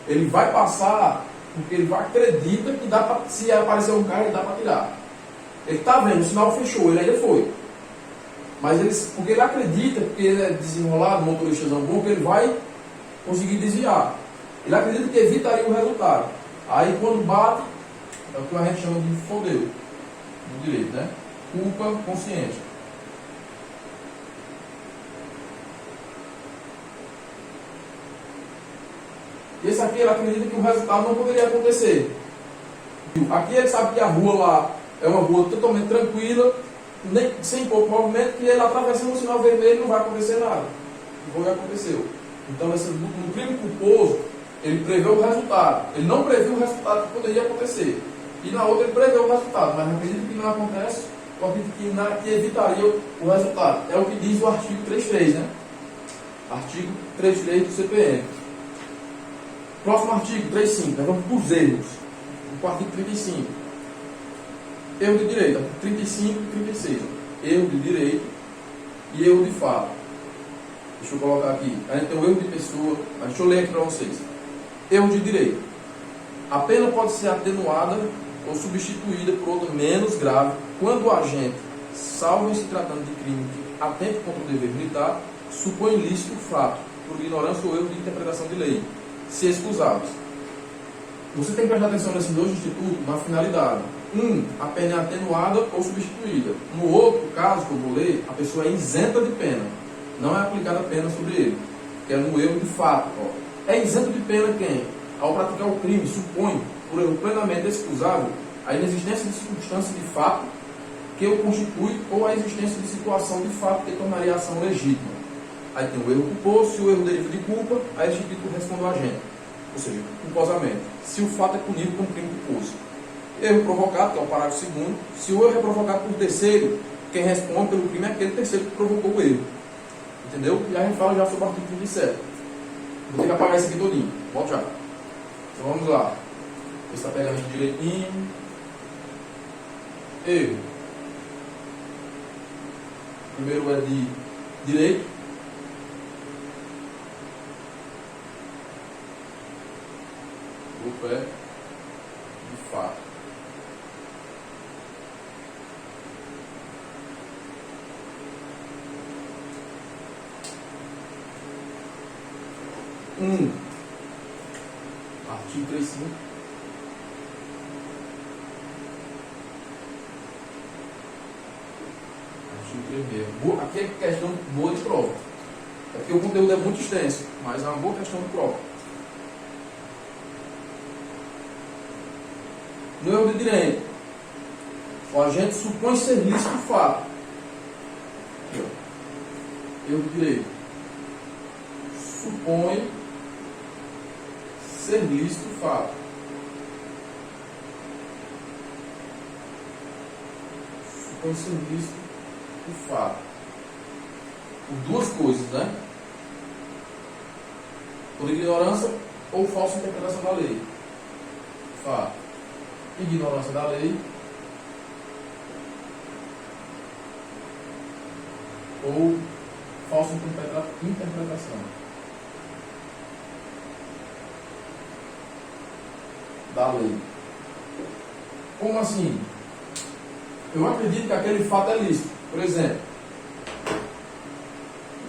[SPEAKER 1] Ele vai passar porque ele acredita que dá para, se aparecer um cara, dá para tirar. Ele está vendo, o sinal fechou, ele ainda foi. Mas porque ele acredita, porque ele é desenrolado, motorista bom, que ele vai conseguir desviar. Ele acredita que evitaria o resultado. Aí quando bate, é o que a gente chama de fodeu, no direito, né? Culpa consciente. Esse aqui ele acredita que o resultado não poderia acontecer. Aqui ele sabe que a rua lá é uma rua totalmente tranquila, sem pouco movimento, que ele atravessando o sinal vermelho não vai acontecer nada. E foi o que aconteceu. Então, no crime culposo, ele preveu o resultado. Ele não previu o resultado que poderia acontecer. E na outra ele preveu o resultado, mas acredita que não acontece, ou acredita que evitaria o resultado. É o que diz o artigo 3.3, né? Artigo 3.3 do CPM. Próximo artigo, 3.5. Nós vamos para os erros. O artigo 35. Erro de direito. Artigo 35 e 36. Erro de direito e erro de fato. Deixa eu colocar aqui. A gente tem um erro de pessoa. Mas deixa eu ler aqui para vocês. Erro de direito. A pena pode ser atenuada ou substituída por outra menos grave quando o agente, salvo em se tratando de crime que atente contra o dever militar, supõe ilícito o fato, por ignorância ou erro de interpretação de lei, se excusáveis. Você tem que prestar atenção nesses dois institutos na finalidade. A pena é atenuada ou substituída. No outro caso que eu vou ler, a pessoa é isenta de pena. Não é aplicada a pena sobre ele. Que é no erro de fato. Ó. É isento de pena quem? Ao praticar o crime, supõe, por erro plenamente excusável, a inexistência de circunstância de fato que o constitui ou a existência de situação de fato que tornaria a ação legítima. Aí tem o erro culposo, se o erro deriva de culpa, aí este título responde ao agente. Ou seja, culposamente. Se o fato é punido como crime culposo. Erro provocado, que é o parágrafo 2º. Se o erro é provocado por terceiro, quem responde pelo crime é aquele terceiro que provocou o erro. Entendeu? E a gente fala já sobre o artigo 37. Vou ter que apagar isso aqui todinho. Volto já. Então vamos lá. Você está pegando aqui direitinho. erro. O primeiro é de direito. O outro é de fato. Artigo 35. Artigo 3. Aqui é questão boa de prova. É porque o conteúdo é muito extenso, mas é uma boa questão de prova. No erro de direito, o agente supõe ser lícito o fato. Aqui, ó. Erro de direito. Supõe ser lícito o fato. Supõe ser lícito o fato. Por duas coisas, né? Por ignorância ou falsa interpretação da lei. Fato. Ignorância da lei ou falsa interpretação da lei. Como assim? Eu acredito que aquele fato é lícito. Por exemplo,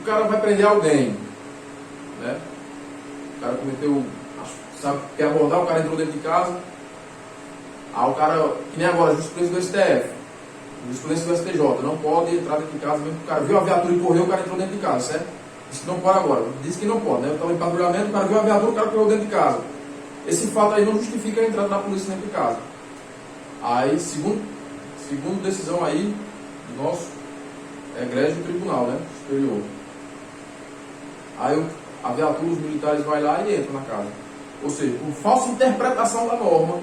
[SPEAKER 1] o cara vai prender alguém, né? O cara cometeu, sabe, quer abordar, o cara entrou dentro de casa. Aí o cara, que nem agora, jurisprudência do STF, jurisprudência do STJ, não pode entrar dentro de casa mesmo que o cara viu a viatura e correu, o cara entrou dentro de casa, certo? Disse que não pode agora, disse que não pode, né? Eu estava em patrulhamento, o cara viu a viatura, o cara correu dentro de casa. Esse fato aí não justifica a entrada da polícia dentro de casa. Aí, segundo decisão aí, do nosso egrégio tribunal, né? Superior. Aí a viatura, os militares vai lá e entram na casa. Ou seja, por falsa interpretação da norma,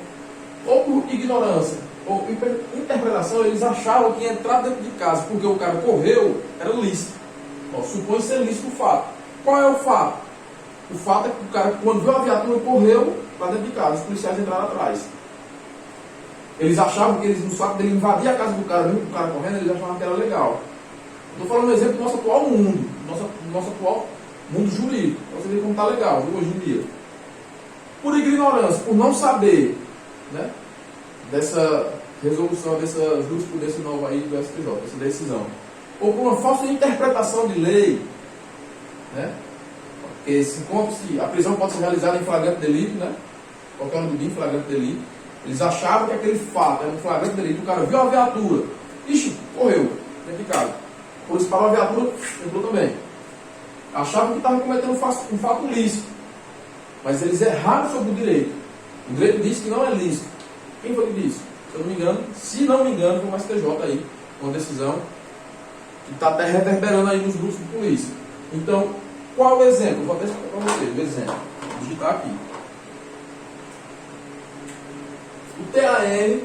[SPEAKER 1] ou por ignorância, ou interpretação, eles achavam que entrar dentro de casa porque o cara correu era lícito. Supõe ser lícito o fato. Qual é o fato? O fato é que o cara, quando viu a viatura, correu para dentro de casa. Os policiais entraram atrás. Eles achavam que eles, no fato dele invadir a casa do cara, mesmo com o cara correndo, eles achavam que era legal. Estou falando um exemplo do nosso atual mundo, nosso atual mundo jurídico. Para você ver como está legal, viu, hoje em dia. Por ignorância, por não saber, né, dessa resolução, dessa jurisprudência nova aí do STJ, dessa decisão. Ou por uma falsa interpretação de lei, né? Porque se a prisão pode ser realizada em flagrante delito, né? Qualquer um do dia em flagrante delito. Eles achavam que aquele fato era um flagrante delito, o cara viu a viatura, ixi, correu, dentro de casa. Por isso parou a viatura, entrou também. Achavam que estavam cometendo um fato lícito. Mas eles erraram sobre o direito. O direito disse que não é lícito. Quem foi que disse? Se não me engano, foi o STJ aí, uma decisão que está até reverberando aí nos grupos de polícia. Então, qual o exemplo? Vou até explicar para vocês o exemplo. Vou digitar aqui. O TAN,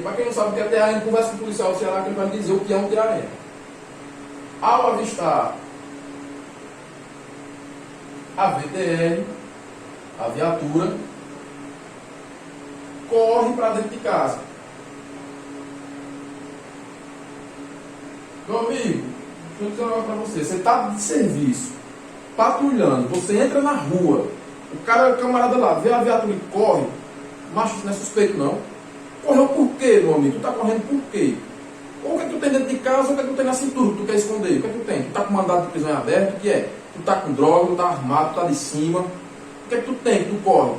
[SPEAKER 1] para quem não sabe o que é TAN, conversa com o policial do Ceará que ele vai dizer o que é um TAN. Ao avistar a VTR, a viatura, corre para dentro de casa. Meu amigo, deixa eu dizer um negócio para você. Você está de serviço, patrulhando, você entra na rua, o camarada lá, vê a viatura e corre, macho, isso não é suspeito não. Correu por quê, meu amigo? Tu está correndo por quê? Ou o que é que tu tem dentro de casa, ou o que é que tu tem na cintura, que tu quer esconder? O que é que tu tem? Tu está com mandado de prisão em aberto, o que é? Tu está com droga, tu está armado, tu está de cima. O que é que tu tem, que tu corre?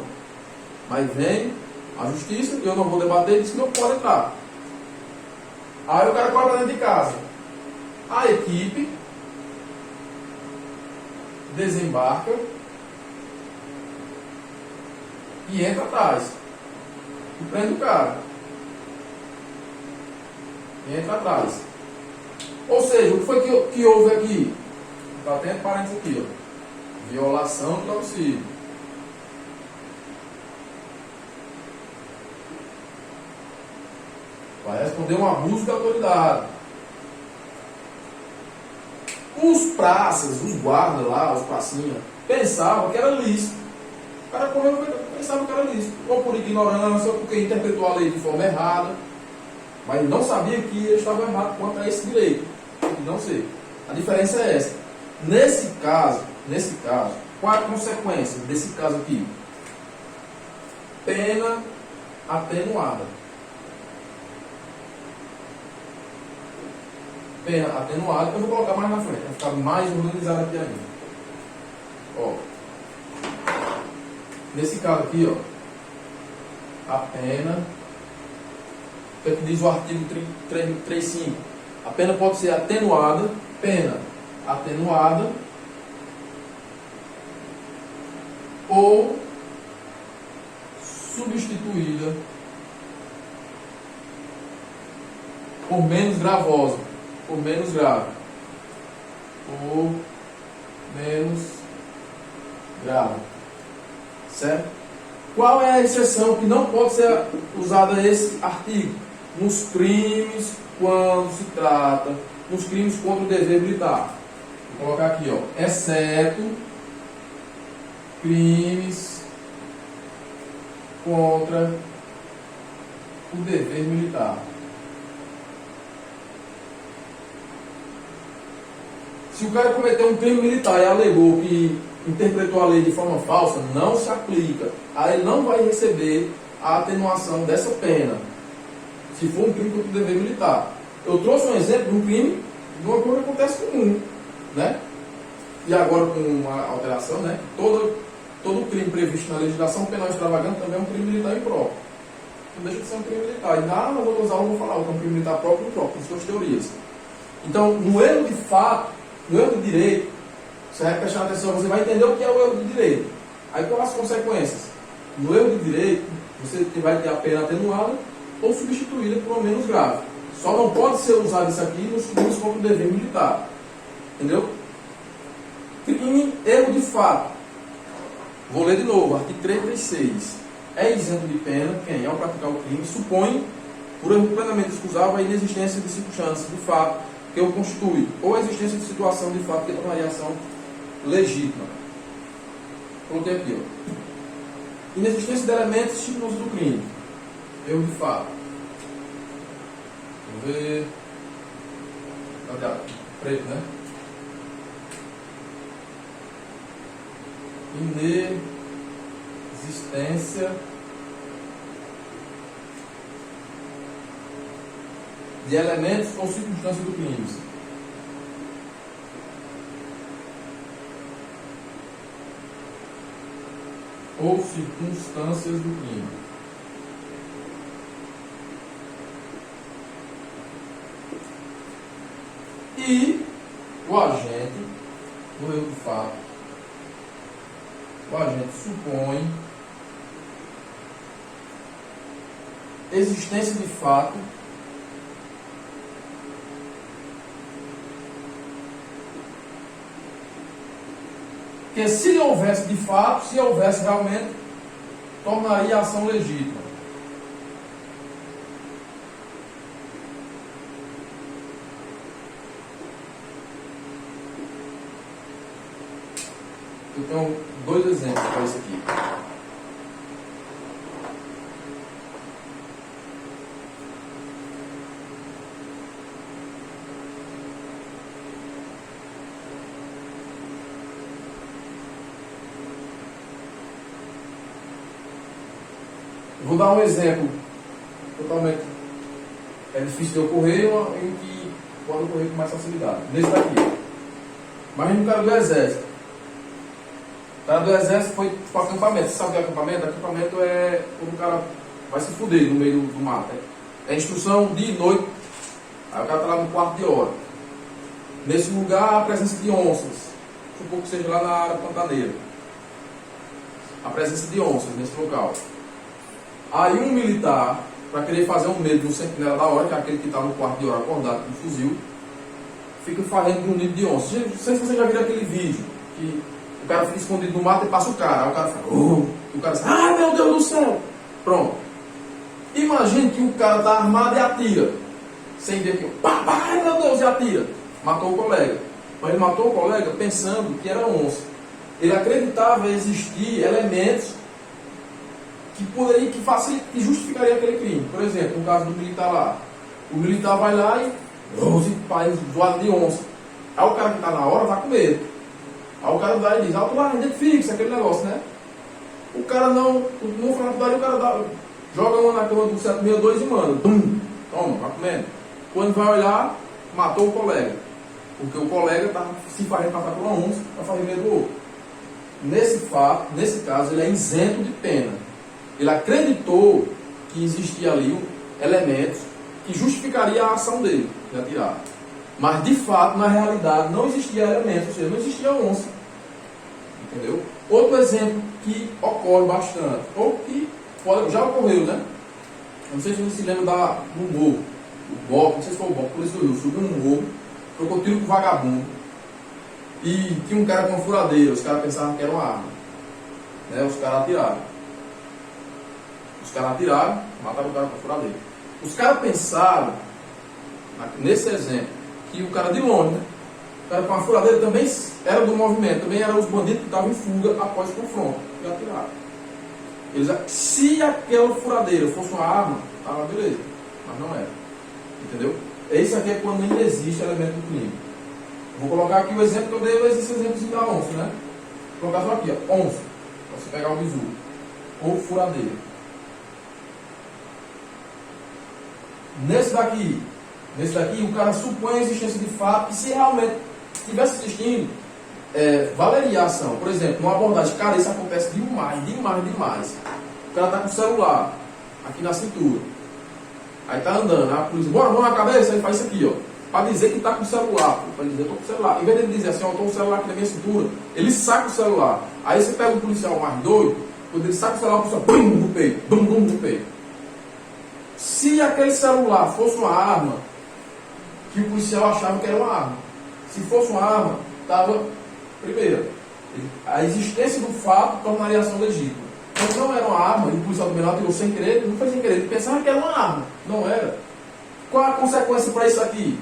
[SPEAKER 1] Mas vem a justiça, eu não vou debater, diz que não pode entrar. Aí o cara corre para dentro de casa. A equipe desembarca e entra atrás. E prende o cara. E entra atrás. Ou seja, o que foi que houve aqui? Está até entre parênteses aqui, ó. Violação do auxílio. Vai responder um abuso da autoridade. Os praças, os guardas lá, os pracinhas, pensavam que era lícito. O cara correu, pensava que era lícito, ou por ignorância, ou porque interpretou a lei de forma errada, mas não sabia que ele estava errado quanto a esse direito, de não ser. A diferença é essa. Nesse caso, qual é a consequência desse caso aqui? Pena atenuada. Pena atenuada, eu vou colocar mais na frente, vai ficar mais organizado aqui ainda. Ó. Nesse caso aqui, ó, a pena, o que é que diz o artigo 335? A pena pode ser atenuada, pena atenuada, ou substituída por menos gravosa, por menos grave, ou menos grave, certo? Qual é a exceção que não pode ser usada esse artigo? Nos crimes, quando se trata, nos crimes contra o dever militar. Vou colocar aqui, ó, exceto crimes contra o dever militar. Se o cara cometeu um crime militar e alegou que interpretou a lei de forma falsa, não se aplica. Aí ele não vai receber a atenuação dessa pena, se for um crime contra o dever militar. Eu trouxe um exemplo de um crime, de uma coisa que acontece comum, né? E agora com uma alteração, né? Todo crime previsto na legislação penal extravagante também é um crime militar impróprio. Não deixa de ser um crime militar. E na outra aula eu vou falar o que é um crime militar próprio e impróprio, com suas teorias. Então, no erro de fato, no erro de direito, você vai prestar atenção, você vai entender o que é o erro de direito. Aí quais as consequências? No erro de direito, você vai ter a pena atenuada ou substituída por uma menos grave. Só não pode ser usado isso aqui nos crimes contra o dever militar. Entendeu? Crime, erro de fato. Vou ler de novo, artigo 336. É isento de pena quem, ao praticar o crime, supõe, por erro plenamente excusável, a inexistência de circunstâncias de fato que o constitui, ou a existência de situação de fato que tornaria a ação legítima. Coloquei aqui, ó. Inexistência de elementos típicos do crime. Erro de fato. Vamos ver. Cadê? Preto, né? Inexistência de elementos ou circunstâncias do crime. Ou circunstâncias do crime. E o agente, no erro de fato, o agente supõe existência de fato que, se houvesse de fato, se houvesse realmente, tornaria a ação legítima. Eu tenho dois exemplos para isso aqui. Vou dar um exemplo totalmente difícil de ocorrer em que pode ocorrer com mais facilidade. Nesse daqui. Imagina um cara do exército. O cara do exército foi para o acampamento. Você sabe o que é acampamento? Acampamento é quando o cara vai se fuder no meio do mato. É instrução dia e noite. Aí o cara está lá no quarto de hora. Nesse lugar, a presença de onças. Supor que seja lá na área pantaneira. A presença de onças nesse local. Aí um militar, para querer fazer um medo no sentinela da hora, que é aquele que está no quarto de hora acordado com um fuzil, fica fazendo um nido de onça. Não sei se você já viu aquele vídeo, que o cara fica escondido no mato e passa o cara. Aí o cara fica, e o cara diz, ai meu Deus do céu! Pronto. Imagine que o cara está armado e atira. Sem ver que, ai meu Deus, e atira. Matou o colega. Mas ele matou o colega pensando que era onça. Ele acreditava existir elementos que justificaria aquele crime. Por exemplo, no caso do militar lá. O militar vai lá e faz zoado de onça. Aí o cara que está na hora vai com medo. Aí o cara dá e diz, alto lá, identifica aquele negócio, né? O cara não faz rapidez, o cara joga uma na cama do 762 e manda. Toma, vai comendo. Quando vai olhar, matou o colega. Porque o colega está se fazendo passar por uma onça para fazer medo do outro. Nesse caso, ele é isento de pena. Ele acreditou que existia ali elementos que justificaria a ação dele de atirar. Mas, de fato, na realidade, não existia elementos, ou seja, não existia onça. Entendeu? Outro exemplo que ocorre bastante, ou que já ocorreu, né? Não sei se você se lembra do morro, o BOP, não sei se foi o BOP, por isso que eu subi num morro, trocou tiro com vagabundo, e tinha um cara com uma furadeira, os caras pensavam que era uma arma. Né? Os caras atiraram, mataram o cara com a furadeira. Os caras pensaram, nesse exemplo, que o cara de longe, né? O cara com a furadeira também era do movimento, também eram os bandidos que estavam em fuga após o confronto, e atiraram. Se aquela furadeira fosse uma arma, estava beleza, mas não era. Entendeu? Isso aqui é quando ainda existe elemento do crime. Vou colocar aqui o exemplo que eu dei, esse exemplo da onça, né? Vou colocar só aqui, ó, onça, para você pegar o bizu, ou furadeira. Nesse daqui, o cara supõe a existência de fato que, se realmente estivesse existindo, valeria a ação. Por exemplo, numa abordagem, cara, isso acontece demais. O cara está com o celular aqui na cintura, aí está andando, a polícia, bora, mão na cabeça, ele faz isso aqui, ó, para dizer que está com o celular, para dizer, estou com o celular. Em vez de ele dizer assim, ó, estou com o celular aqui na minha cintura, ele saca o celular. Aí você pega o policial mais doido, quando ele saca o celular, o policial, bum no peito, bum no peito. Se aquele celular fosse uma arma, que o policial achava que era uma arma. Se fosse uma arma, estava, primeiro, a existência do fato tornaria a ação legítima. Então não era uma arma, e o policial também não atirou sem querer, não foi sem querer, ele pensava que era uma arma. Não era. Qual a consequência para isso aqui?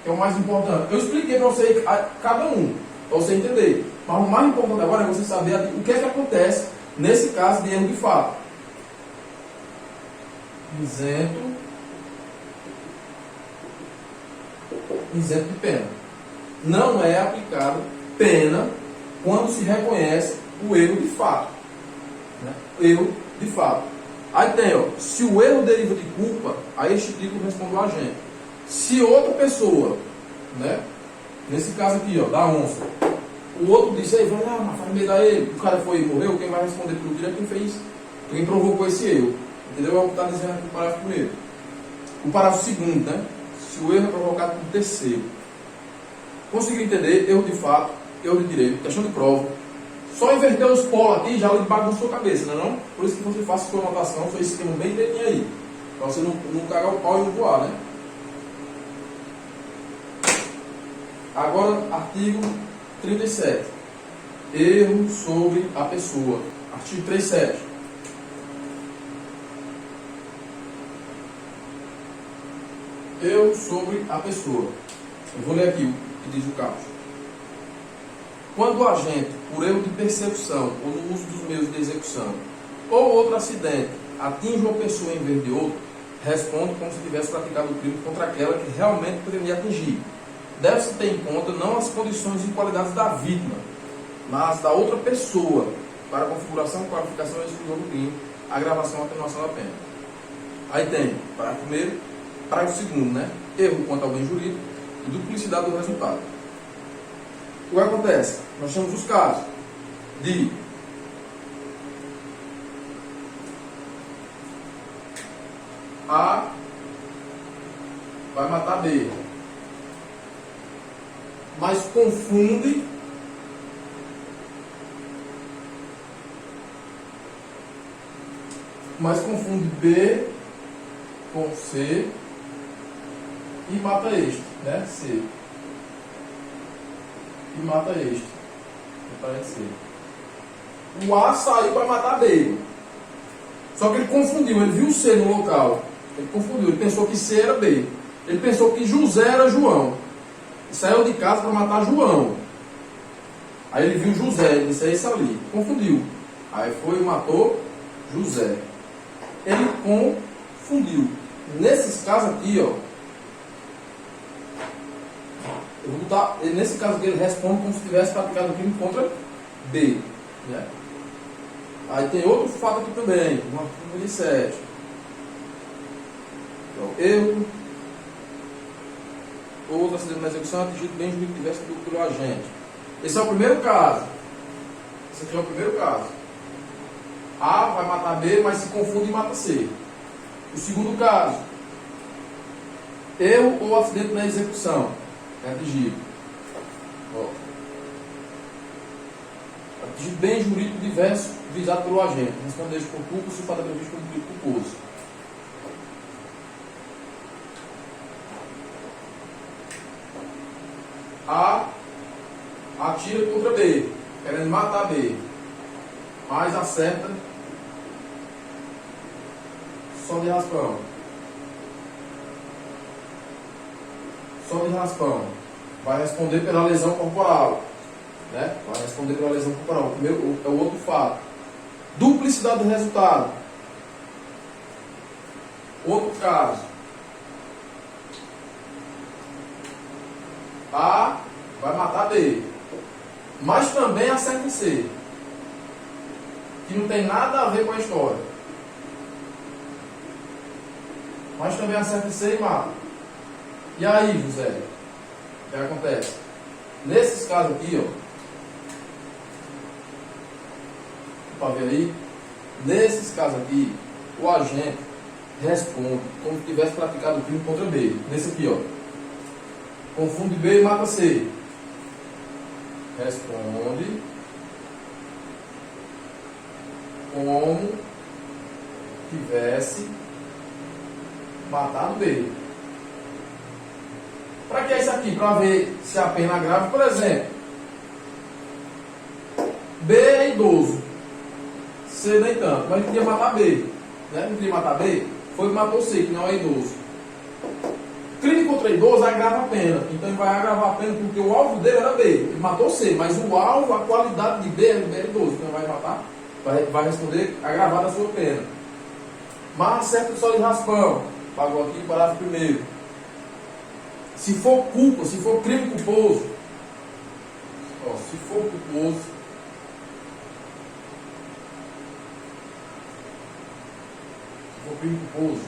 [SPEAKER 1] Que é o mais importante. Eu expliquei para você cada um, para você entender. Mas o mais importante agora é você saber o que é que acontece nesse caso de erro de fato. Isento de pena. Não é aplicado pena quando se reconhece o erro de fato. Né? Erro de fato. Aí tem, ó, se o erro deriva de culpa, a este título responde o agente. Se outra pessoa, né, nesse caso aqui, ó, da onça, o outro disse, aí, vai lá, mas faz medo a ele, o cara foi e morreu, quem vai responder pelo tiro é quem fez, quem provocou esse erro. Entendeu? É o que está dizendo aqui no parágrafo primeiro. O parágrafo segundo, né? Se o erro é provocado por terceiro. Conseguiu entender? Erro de fato, erro de direito, questão de prova. Só inverter os polos aqui já bagunçou a cabeça, não é não? Por isso que você faça sua anotação, seu esquema bem direitinho aí. Para você não cagar o pau e não voar, né? Agora, artigo 37. Erro sobre a pessoa. Artigo 37. Erro sobre a pessoa. Eu vou ler aqui o que diz o caput. Quando o agente, por erro de persecução ou no uso dos meios de execução, ou outro acidente, atinge uma pessoa em vez de outra, responde como se tivesse praticado o crime contra aquela que realmente poderia atingir. Deve-se ter em conta não as condições e qualidades da vítima, mas da outra pessoa, para a configuração, qualificação e exclusão do crime, agravação ou atenuação da pena. Aí tem, parágrafo primeiro, parágrafo segundo, né? Erro quanto ao bem jurídico e duplicidade do resultado. O que acontece? Nós temos os casos de A vai matar B, mas confunde B com C e mata este, né? C. E mata este. C. O A saiu para matar B. Só que ele confundiu, ele viu o C no local. Ele confundiu, ele pensou que C era B. Ele pensou que José era João. E saiu de casa para matar João. Aí ele viu José, ele disse, é esse ali. Confundiu. Aí foi e matou José. Ele confundiu. Nesses casos aqui, ó, eu vou botar, nesse caso aqui ele responde como se tivesse praticado o crime contra B. Né? Aí tem outro fato aqui também, no artigo 7. Então, erro ou outro acidente na execução atingido bem jurídico diverso pelo agente. Esse é o primeiro caso. Esse aqui é o primeiro caso. A vai matar B, mas se confunde e mata C. O segundo caso, erro ou acidente na execução é atingido. Ó. Atingido bem jurídico diverso visado pelo agente. Responder por culpa se o fato é previsto como crime culposo. A atira contra B, querendo matar B, mas acerta só de raspão. Só de raspão. Vai responder pela lesão corporal. Né? Vai responder pela lesão corporal. O primeiro, é o outro fato. Duplicidade do resultado. Outro caso. A vai matar B, mas também acerta C, que não tem nada a ver com a história. Mas também acerta C e mata. E aí, José, o que acontece? Nesses casos aqui, ó, para ver aí, nesses casos aqui, o agente responde como se tivesse praticado o crime contra B. Nesse aqui, ó. Confunde B e mata C. Responde como tivesse matado B. Para que é isso aqui? Para ver se a pena grave, por exemplo. B é idoso. C nem tanto. Mas queria matar B. Né? Não queria matar B? Foi que matou C, que não é idoso. Crime contra idoso agrava a pena. Então ele vai agravar a pena porque o alvo dele era B. Ele matou C, mas o alvo, a qualidade de B é idoso. Então vai matar, vai responder agravada a sua pena. Mas acerta só de raspão. Pagou aqui, parágrafo 1º. Se for culpa, se for crime culposo, ó, se for culposo, se for crime culposo,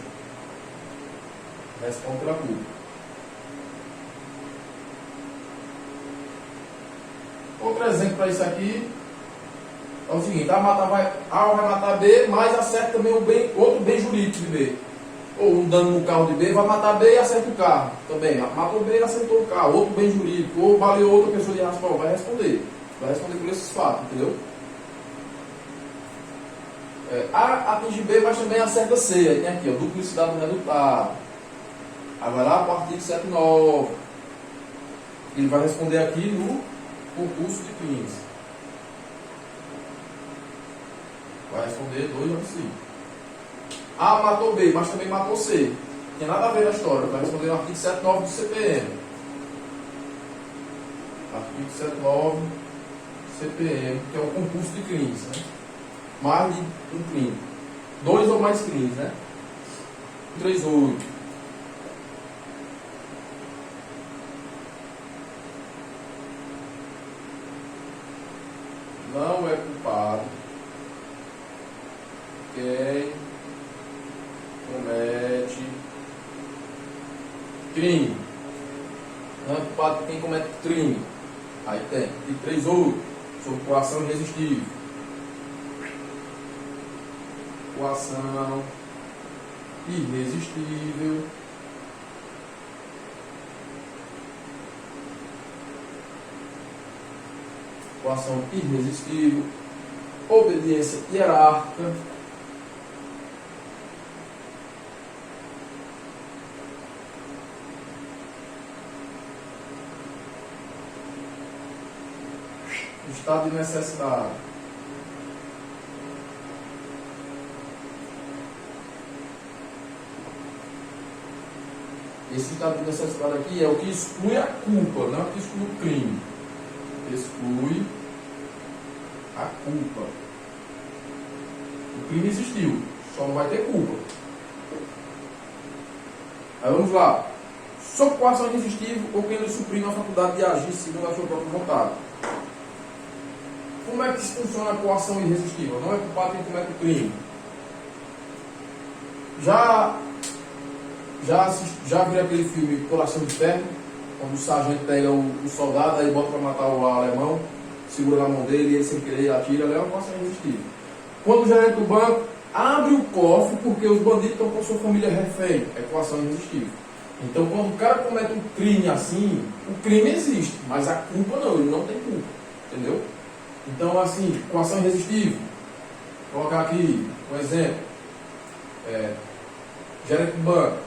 [SPEAKER 1] responde pela culpa. Outro exemplo para isso aqui é o seguinte: A vai matar B, mas acerta também outro bem jurídico de B. Ou um dano no carro de B, vai matar B e acerta o carro. Também, matou B e acertou o carro. Outro bem jurídico, ou baleou outra pessoa de raspão, vai responder. Vai responder por esses fatos, entendeu? A atinge B, mas também acerta C. Aí tem aqui, ó, duplicidade do resultado. Aí vai lá para o artigo 79. Ele vai responder aqui no concurso de crimes. Vai responder 2 ou 5. A matou B, mas também matou C. Não tem nada a ver na história. Vai responder no artigo 79 do CPM. Artigo 79 do CPM, que é o concurso de crimes. Né? Mais de um crime. 2 ou mais crimes, né? 38. Não é culpado quem comete crime. Não é culpado quem comete crime. Aí tem 38, sobre coação irresistível. Coação irresistível. Coação irresistível. Obediência hierárquica. Estado de necessidade. Esse estado de necessidade aqui é o que exclui a culpa, não é o que exclui o crime. Exclui a culpa. O crime existiu, só não vai ter culpa. Aí vamos lá. Sob coação irresistível ou quem lhe suprime a faculdade de agir segundo a sua própria vontade. Como é que funciona a coação irresistível? Não é culpado quem comete o crime. Já viu aquele filme Coração de Ferro? Quando o sargento pega o soldado, aí bota para matar o alemão, segura na mão dele e ele sem querer atira, é uma coação irresistível. Quando o gerente do banco abre o cofre porque os bandidos estão com sua família refém, é coação irresistível. Então, quando o cara comete um crime assim, o crime existe, mas a culpa não, ele não tem culpa, entendeu? Então, assim, coação irresistível, vou colocar aqui um exemplo, gerente do banco,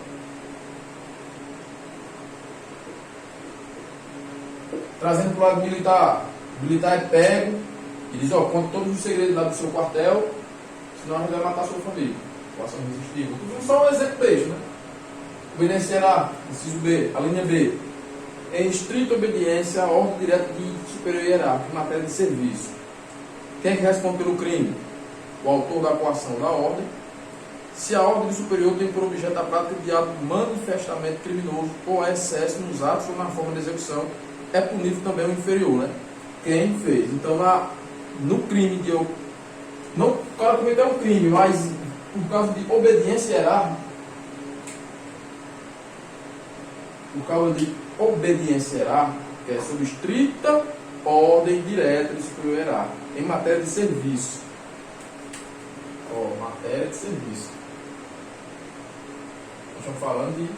[SPEAKER 1] trazendo para o lado militar, o militar é pego e diz, conta todos os segredos lá do seu quartel, senão a gente vai matar a sua família, coação irresistível. Só um exemplo beijo, né? Obedecerá, inciso B, a linha B, em estrita obediência à ordem direta de superior hierárquico em matéria de serviço. Quem é que responde pelo crime? O autor da coação da ordem. Se a ordem do superior tem por objeto a prática de ato manifestamente criminoso ou a excesso nos atos ou na forma de execução, é punível também o inferior, né? Quem fez. Então, no crime de... Não, o cara cometeu um crime, mas por causa de obediência hierárquica, por causa de obediência hierárquica, que é sob estrita ordem direta do superior hierárquico, em matéria de serviço. Matéria de serviço. Nós estamos falando de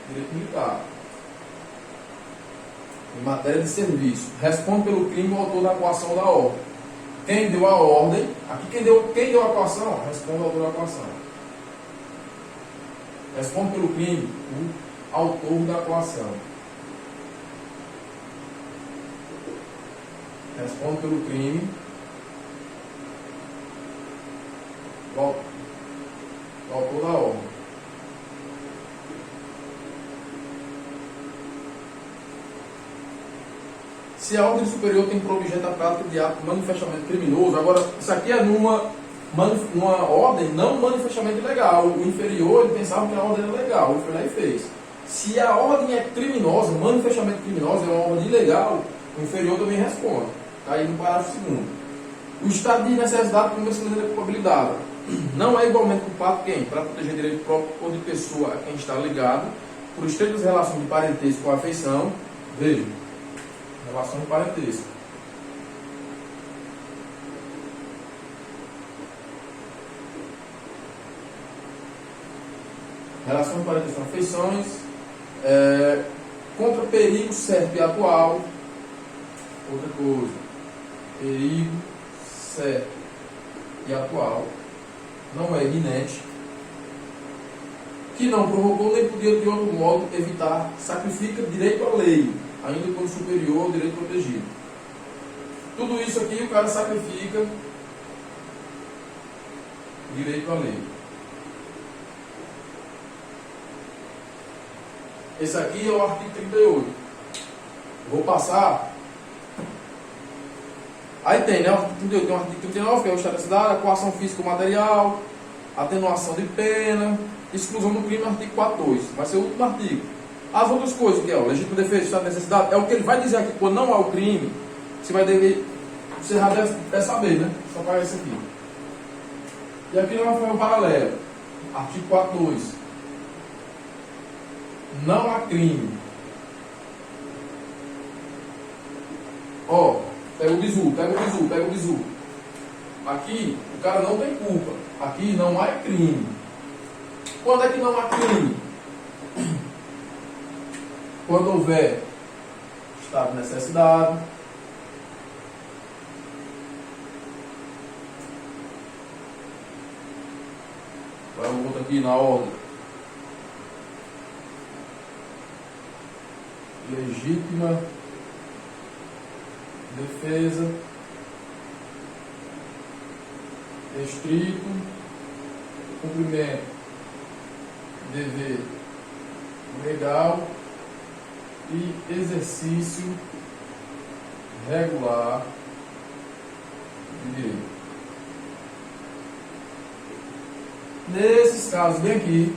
[SPEAKER 1] direito militar. Em matéria de serviço. Responde pelo crime o autor da coação da ordem. Quem deu a ordem, aqui quem deu a coação, responde o autor da coação. Responde pelo crime o autor da coação. Responde pelo crime o autor da ordem. Se a ordem superior tem por objeto a prática de ato manifestamente criminoso, agora, isso aqui é numa ordem não manifestamente legal. O inferior, ele pensava que a ordem era legal, ele foi lá e fez. Se a ordem é criminosa, manifestamente criminosa, é uma ordem ilegal, o inferior também responde. Está aí no parágrafo 2º. O estado de necessidade como excluída da culpabilidade. Não é igualmente culpado quem? Para proteger direito próprio ou de pessoa a quem está ligado, por estreitas relações de parentesco ou afeição. Veja, relação de parentesco. Relação de parentesco ou afeições. Contra perigo certo e atual. Outra coisa. Perigo certo e atual. Não é iminente. Que não provocou nem podia de outro modo evitar, sacrifica direito à lei, ainda quando superior ao direito protegido. Tudo isso aqui o cara sacrifica direito à lei. Esse aqui é o artigo 38. Vou passar. Aí tem, né? O artigo 38, tem o artigo 39, que é o estado da cidade, a coação física ou material, atenuação de pena, exclusão do crime, artigo 42. Vai ser o último artigo. As outras coisas, que é o legítima defesa, estado de necessidade, é o que ele vai dizer aqui, quando não há o crime, você vai dever, você já deve saber, né? Só para esse aqui. E aqui nós vamos fazer um paralelo. Artigo 42. Não há crime. Pega o bizu. Aqui, o cara não tem culpa. Aqui não há crime. Quando é que não há crime? Quando houver estado de necessidade, vai um outro aqui na ordem. Legítima defesa, estrito cumprimento dever legal e exercício regular de direito. Nesses casos, bem aqui,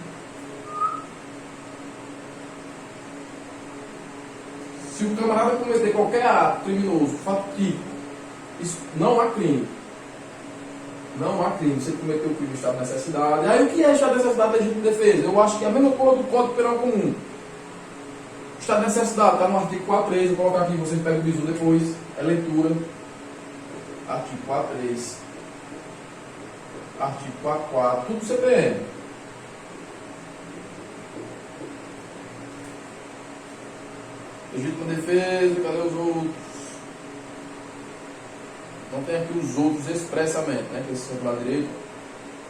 [SPEAKER 1] se o camarada cometer qualquer ato criminoso, fato típico, isso não há crime. Não há crime. Se ele cometeu o crime de estado de necessidade. Aí o que é estado de necessidade da legítima defesa? Eu acho que é a mesma coisa do Código Penal Comum. Estado de necessidade, está no artigo 4.3, vou colocar aqui, vocês pegam o bisu depois, é leitura. Artigo 4.3. Artigo 4.4, tudo CPM. Legítima defesa, cadê os outros? Então tem aqui os outros expressamente, né? Que esses são para direito.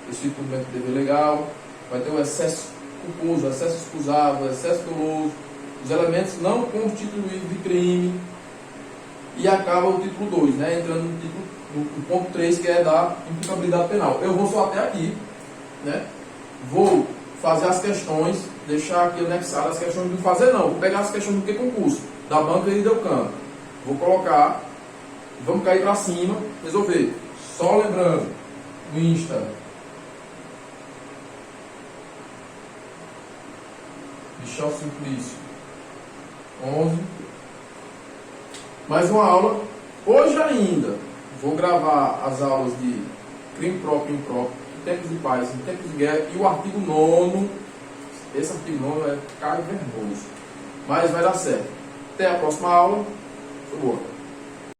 [SPEAKER 1] Esse cumprimento de dever legal. Vai ter o excesso culposo, excesso excusável, excesso doloso, os elementos não constituídos de crime. E acaba o título 2, né? Entrando no título, no ponto 3, que é da imputabilidade penal. Eu vou só até aqui, né? Vou fazer as questões, deixar aqui anexadas as questões do fazer não. Vou pegar as questões do que concurso, da banca e do campo. Vou colocar, vamos cair para cima, resolver. Só lembrando, o Insta. Michel Simplício. 11. Mais uma aula. Hoje ainda vou gravar as aulas de crime próprio e impróprio, tempos de paz, em tempos de guerra, e o artigo 9º. Esse artigo 9º é caro e vergonhoso. Mas vai dar certo. Até a próxima aula. Foi boa.